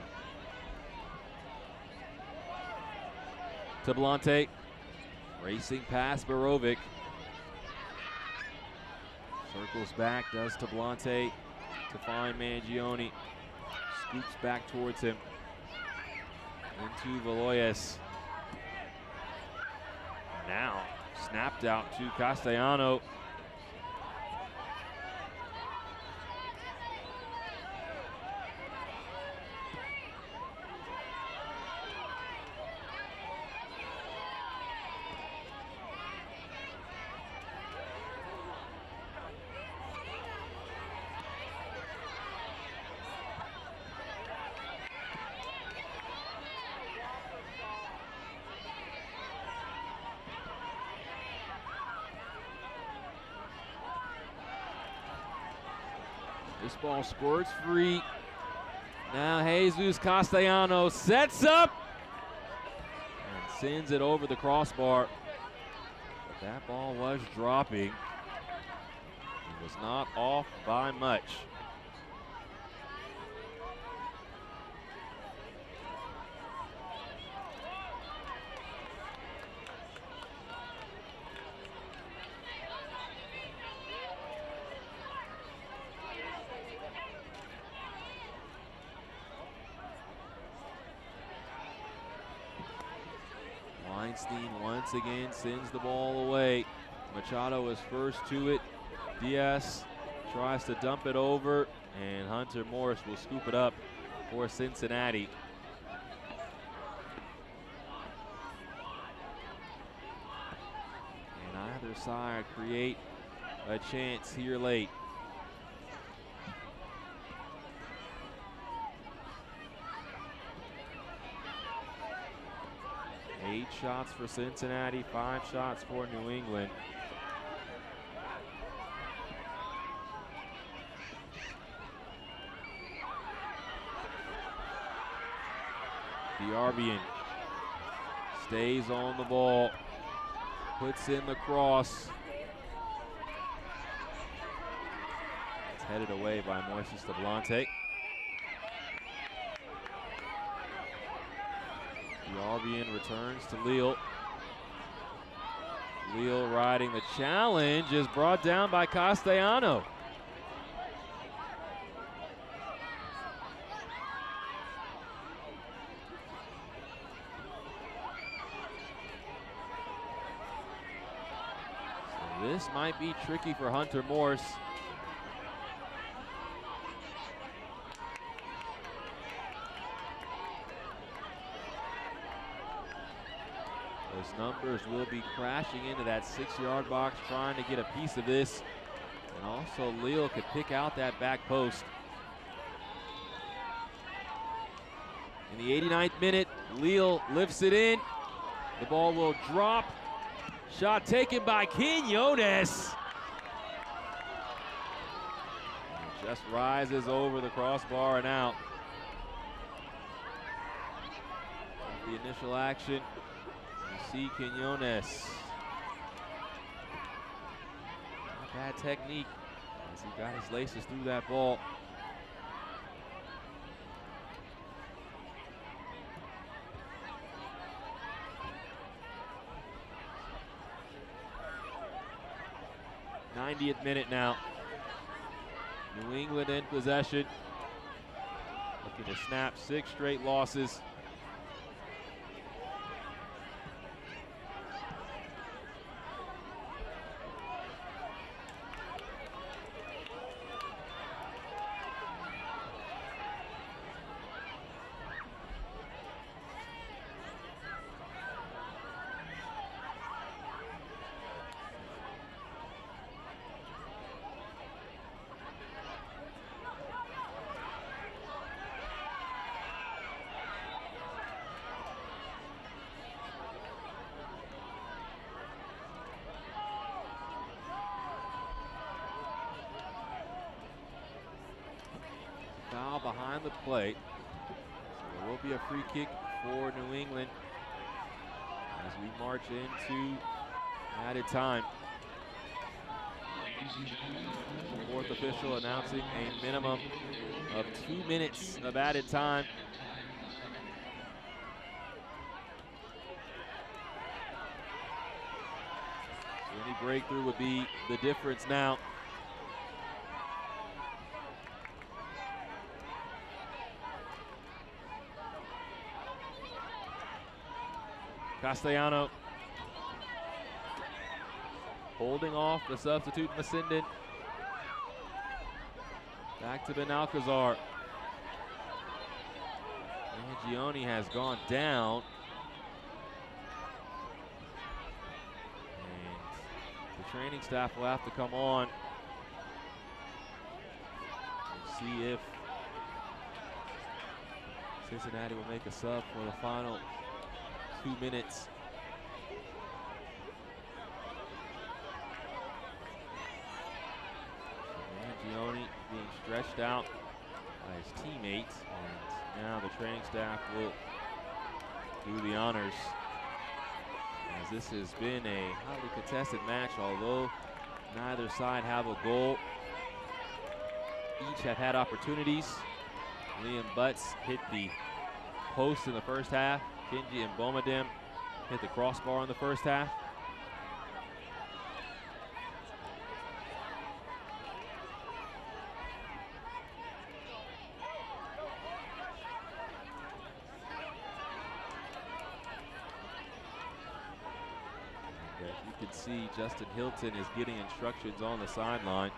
to Blante. Racing past Barovic. Circles back, does to Blante to find Mangione. Scoops back towards him. Into Valoyes. Now snapped out to Castellano. This ball squirts free. Now Jesus Castellano sets up and sends it over the crossbar. But that ball was dropping. It was not off by much. Weinstein once again sends the ball away. Machado is first to it. Diaz tries to dump it over, and Hunter Morris will scoop it up for Cincinnati. And either side create a chance here late. Eight shots for Cincinnati, 5 shots for New England. Diarbian stays on the ball, puts in the cross. It's headed away by Moises de Blante. Diarbian returns to Leal. Leal riding the challenge is brought down by Castellano. So this might be tricky for Hunter Morse. Those numbers will be crashing into that 6-yard box, trying to get a piece of this. And also Leal could pick out that back post. In the 89th minute, Leal lifts it in. The ball will drop. Shot taken by Quinones. And just rises over the crossbar and out. The initial action. See Quinones. Not bad technique as he got his laces through that ball. '90th minute now. New England in possession. Looking to snap 6 straight losses. behind the plate. So there will be a free kick for New England as we march into added time. Fourth official announcing a minimum of 2 minutes of added time. So any breakthrough would be the difference now. Castellano holding off the substitute Masindin. Back to Benalcazar. Mangione has gone down. And the training staff will have to come on and see if Cincinnati will make a sub for the final 2 minutes. Mangione being stretched out by his teammates, and now the training staff will do the honors. As this has been a highly contested match, although neither side have a goal. Each have had opportunities. Liam Butts hit the post in the first half. Kenji and Bomadem hit the crossbar in the first half. And as you can see, Justin Hilton is getting instructions on the sideline.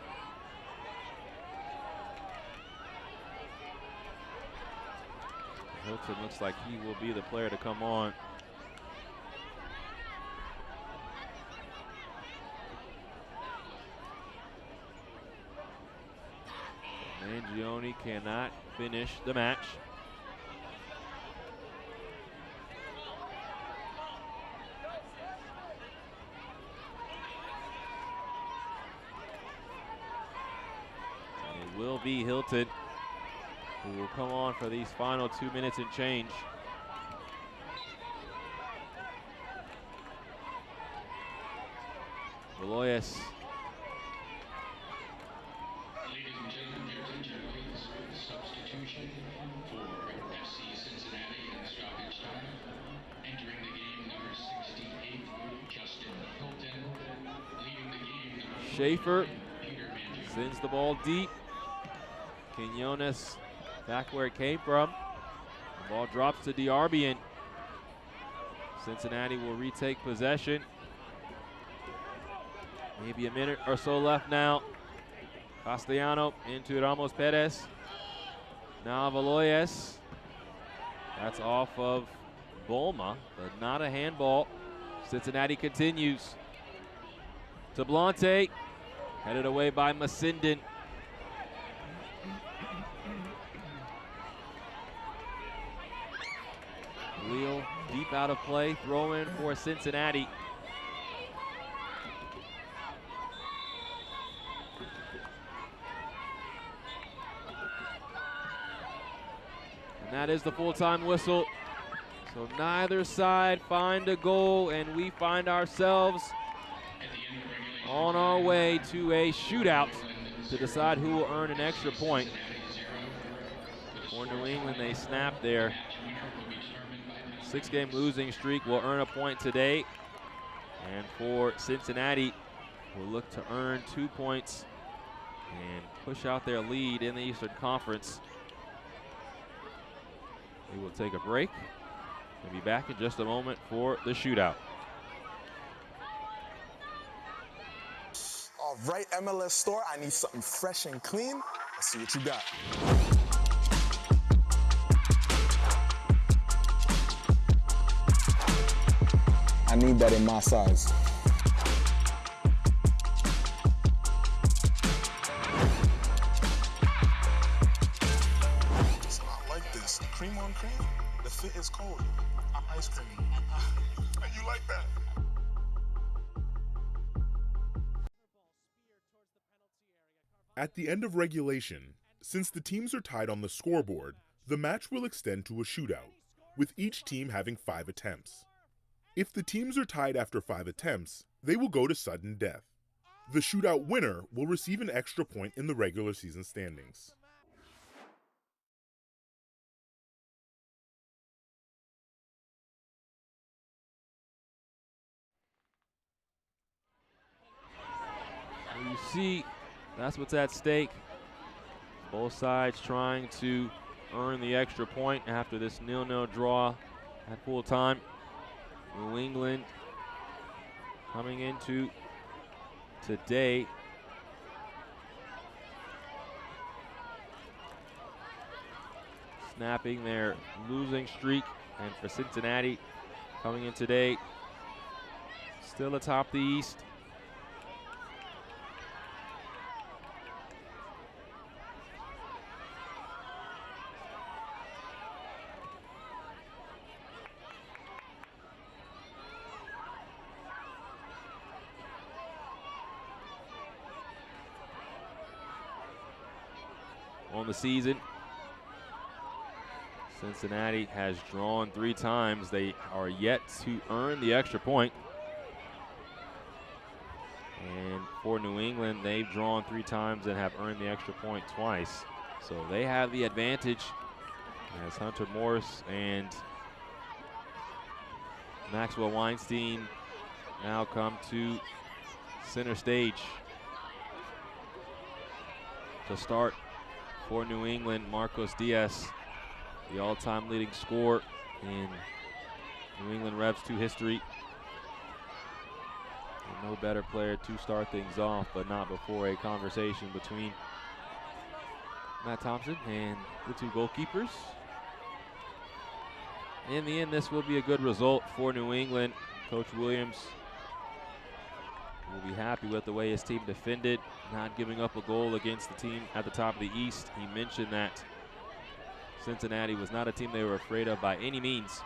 Hilton looks like he will be the player to come on. Mangione cannot finish the match. And it will be Hilton who will come on for these final 2 minutes and change. Valois. Ladies and gentlemen, substitution for FC Cincinnati in the stoppage time. Entering the game, number 68, Justin Hilton. Leading the game, number Schaefer Peter Mangione. sends the ball deep. Quinones back where it came from. The ball drops to Diarbian. Cincinnati will retake possession. Maybe a minute or so left now. Castellano into Ramos Perez. Now Valois. That's off of Bolma, but not a handball. Cincinnati continues. To Blante. Headed away by Masindin. Wheel deep out of play, throw in for Cincinnati. And that is the full-time whistle. So neither side find a goal, and we find ourselves on our way to a shootout to decide who will earn an extra point. For New England, they snap their 6-game losing streak, will earn a point today. And for Cincinnati, will look to earn 2 points and push out their lead in the Eastern Conference. We will take a break and be back in just a moment for the shootout. All right, MLS store, I need something fresh and clean. Let's see what you got. I need that in my size. So I like this. Cream on cream? The fit is cold. I'm ice cream. You like that? At the end of regulation, Since the teams are tied on the scoreboard, the match will extend to a shootout, with each team having 5 attempts. If the teams are tied after 5 attempts, they will go to sudden death. The shootout winner will receive an extra point in the regular season standings. You see, that's what's at stake. Both sides trying to earn the extra point after this 0-0 draw at full time. New England coming into today snapping their losing streak, and for Cincinnati coming in today still atop the East. On the season, Cincinnati has drawn 3 times. They are yet to earn the extra point. And for New England, they've drawn 3 times and have earned the extra point twice. So they have the advantage as Hunter Morris and Maxwell Weinstein now come to center stage. To start for New England, Marcos Diaz, the all-time leading scorer in New England Revs 2 history. And no better player to start things off, but not before a conversation between Matt Thompson and the 2 goalkeepers. In the end, this will be a good result for New England. Coach Williams will be happy with the way his team defended, not giving up a goal against the team at the top of the East. He mentioned that Cincinnati was not a team they were afraid of by any means.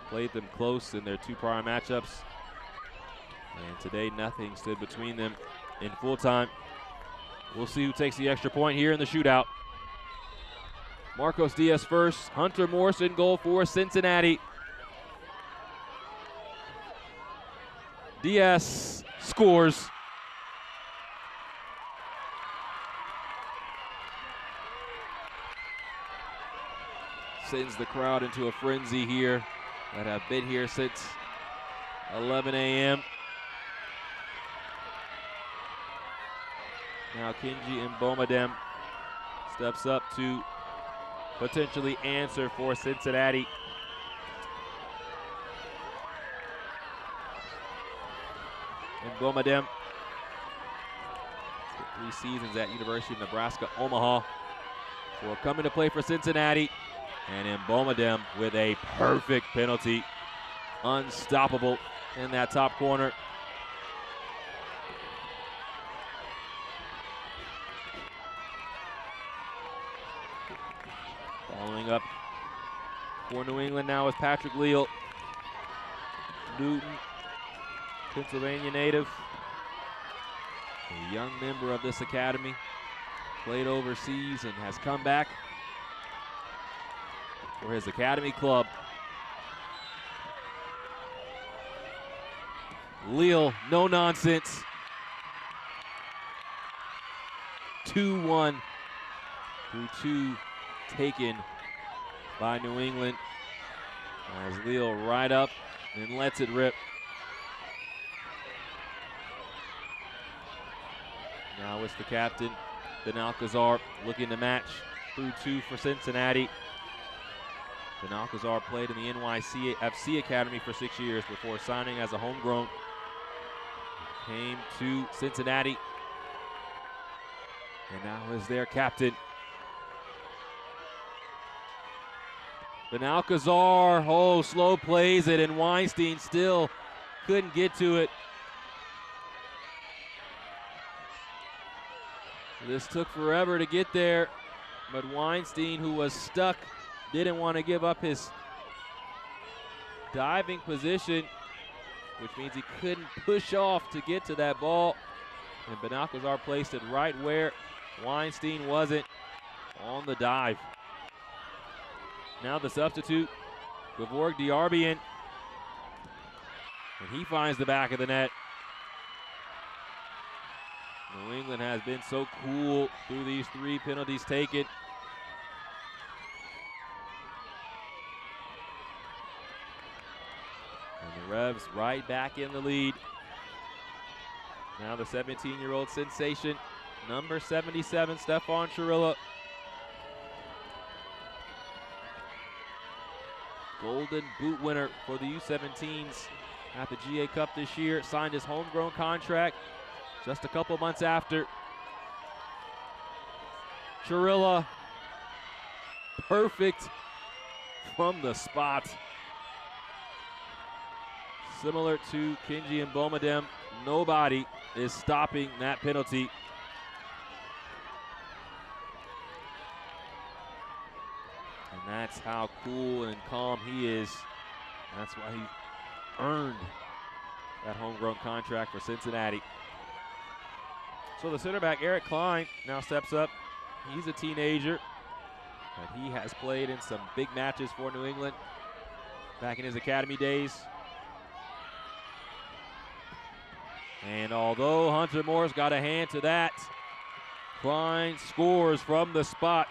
Played them close in their 2 prior matchups. And today, nothing stood between them in full time. We'll see who takes the extra point here in the shootout. Marcos Diaz first, Hunter Morris in goal for Cincinnati. Diaz scores. Sends the crowd into a frenzy here that have been here since 11 a.m. Now Kenji Mbomadem steps up to potentially answer for Cincinnati. Mbomadem, 3 seasons at University of Nebraska, Omaha, for coming to play for Cincinnati. And Mbomadem with a perfect penalty. Unstoppable in that top corner. Following up for New England now is Patrick Leal. Newton, Pennsylvania native. A young member of this academy. Played overseas and has come back for his academy club. Leal, no nonsense. 2-1 through 2 taken by New England. As Leal right up and lets it rip. Now it's the captain, Ben Alcazar, looking to match through 2 for Cincinnati. Ben Alcazar played in the NYCFC Academy for 6 years before signing as a homegrown. Came to Cincinnati, and now is their captain. Ben Alcazar, slow plays it, and Weinstein still couldn't get to it. This took forever to get there, but Weinstein, who was stuck, didn't want to give up his diving position, which means he couldn't push off to get to that ball. And Ben Alcazar placed it right where Weinstein wasn't. on the dive. Now the substitute, Gevorg Diarbian, and he finds the back of the net. New England has been so cool through these 3 penalties taken. And the Revs right back in the lead. Now the 17-year-old sensation, number 77, Stefan Chirilla. Golden Boot winner for the U17s at the GA Cup this year. Signed his homegrown contract just a couple months after. Chirilla, perfect from the spot. Similar to Kinji and Bomadem, nobody is stopping that penalty. And that's how cool and calm he is. That's why he earned that homegrown contract for Cincinnati. So the center back, Eric Klein, now steps up. He's a teenager, but he has played in some big matches for New England back in his academy days. And although Hunter Morris got a hand to that, Klein scores from the spot.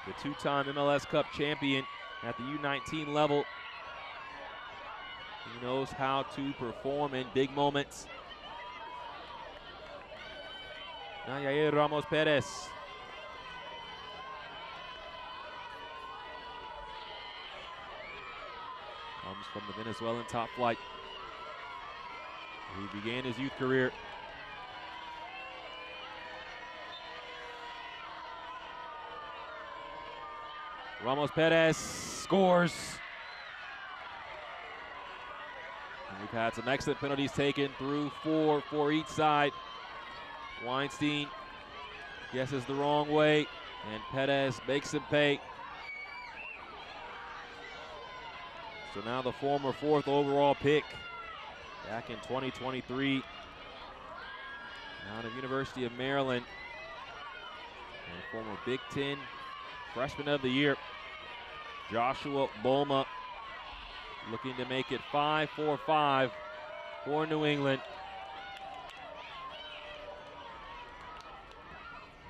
The 2-time MLS Cup champion at the U19 level. He knows how to perform in big moments. Now Yair Ramos Perez. Comes from the Venezuelan top flight. He began his youth career. Ramos Perez scores. And we've had some excellent penalties taken, through 4 for each side. Weinstein guesses the wrong way, and Perez makes him pay. So now the former 4th overall pick back in 2023 out of University of Maryland, and former Big Ten Freshman of the Year, Joshua Bolma, looking to make it 5-4-5 for New England.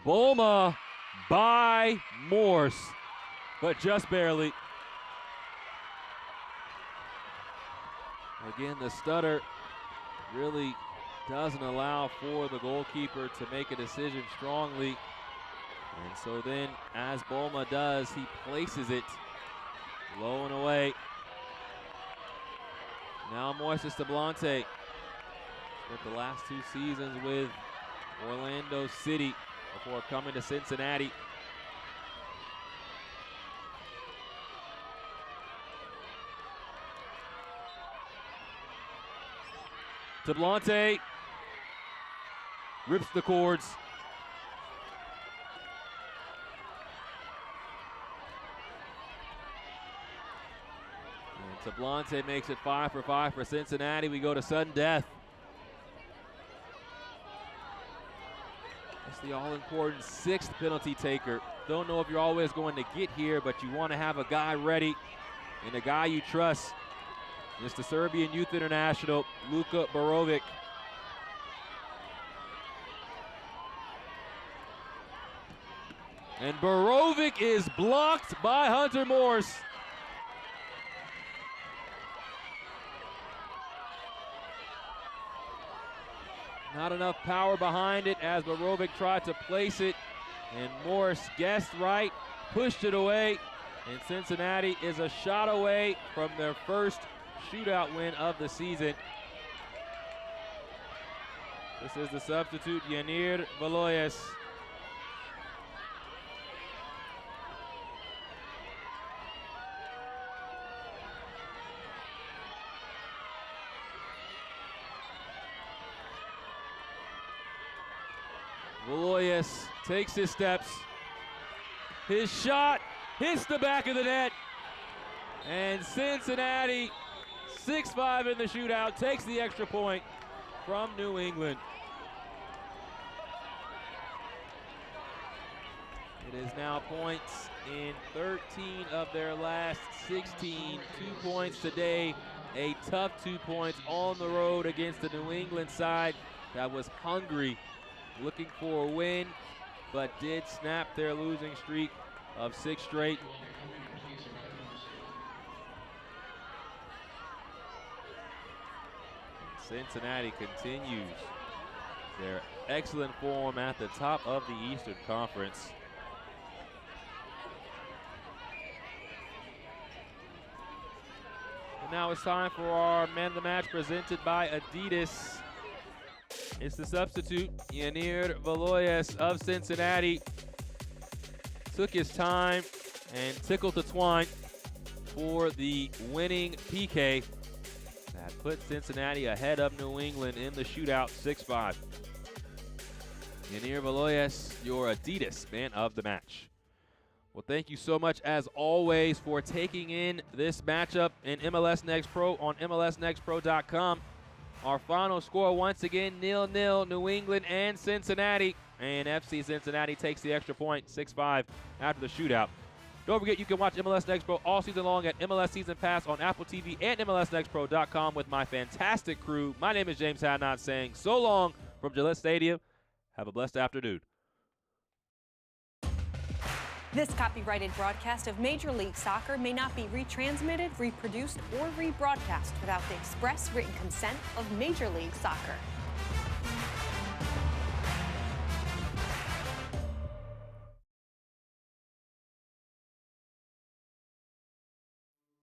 Bolma by Morse, but just barely. Again, the stutter really doesn't allow for the goalkeeper to make a decision strongly. And so then, as Bolma does, he places it low and away. Now Moises Tablante, spent the last 2 seasons with Orlando City before coming to Cincinnati. Tablante rips the cords. And Tablante makes it 5-for-5 for Cincinnati. We go to sudden death. That's the all-important 6th penalty taker. Don't know if you're always going to get here, but you want to have a guy ready and a guy you trust. It's the Serbian Youth International, Luka Borovic. And Borovic is blocked by Hunter Morse. Not enough power behind it as Borovic tried to place it, and Morse guessed right, pushed it away, and Cincinnati is a shot away from their first shootout win of the season. This is the substitute, Yanir Valoyes. Valoyes takes his steps. His shot hits the back of the net. And Cincinnati, 6-5 in the shootout, takes the extra point from New England. It is now points in 13 of their last 16. 2 points today. A tough 2 points on the road against the New England side that was hungry, looking for a win, but did snap their losing streak of 6 straight. Cincinnati continues their excellent form at the top of the Eastern Conference. And now it's time for our man of the match presented by Adidas. It's the substitute, Yanir Valoyes of Cincinnati. Took his time and tickled the twine for the winning PK that put Cincinnati ahead of New England in the shootout 6-5. Yanir Valoyes, your Adidas man of the match. Well, thank you so much, as always, for taking in this matchup in MLS Next Pro on MLSNextPro.com. Our final score, once again, 0-0, New England and Cincinnati. And FC Cincinnati takes the extra point, 6-5, after the shootout. Don't forget, you can watch MLS Next Pro all season long at MLS Season Pass on Apple TV and MLSNextPro.com with my fantastic crew. My name is James Hadnot, saying so long from Gillette Stadium. Have a blessed afternoon. This copyrighted broadcast of Major League Soccer may not be retransmitted, reproduced, or rebroadcast without the express written consent of Major League Soccer.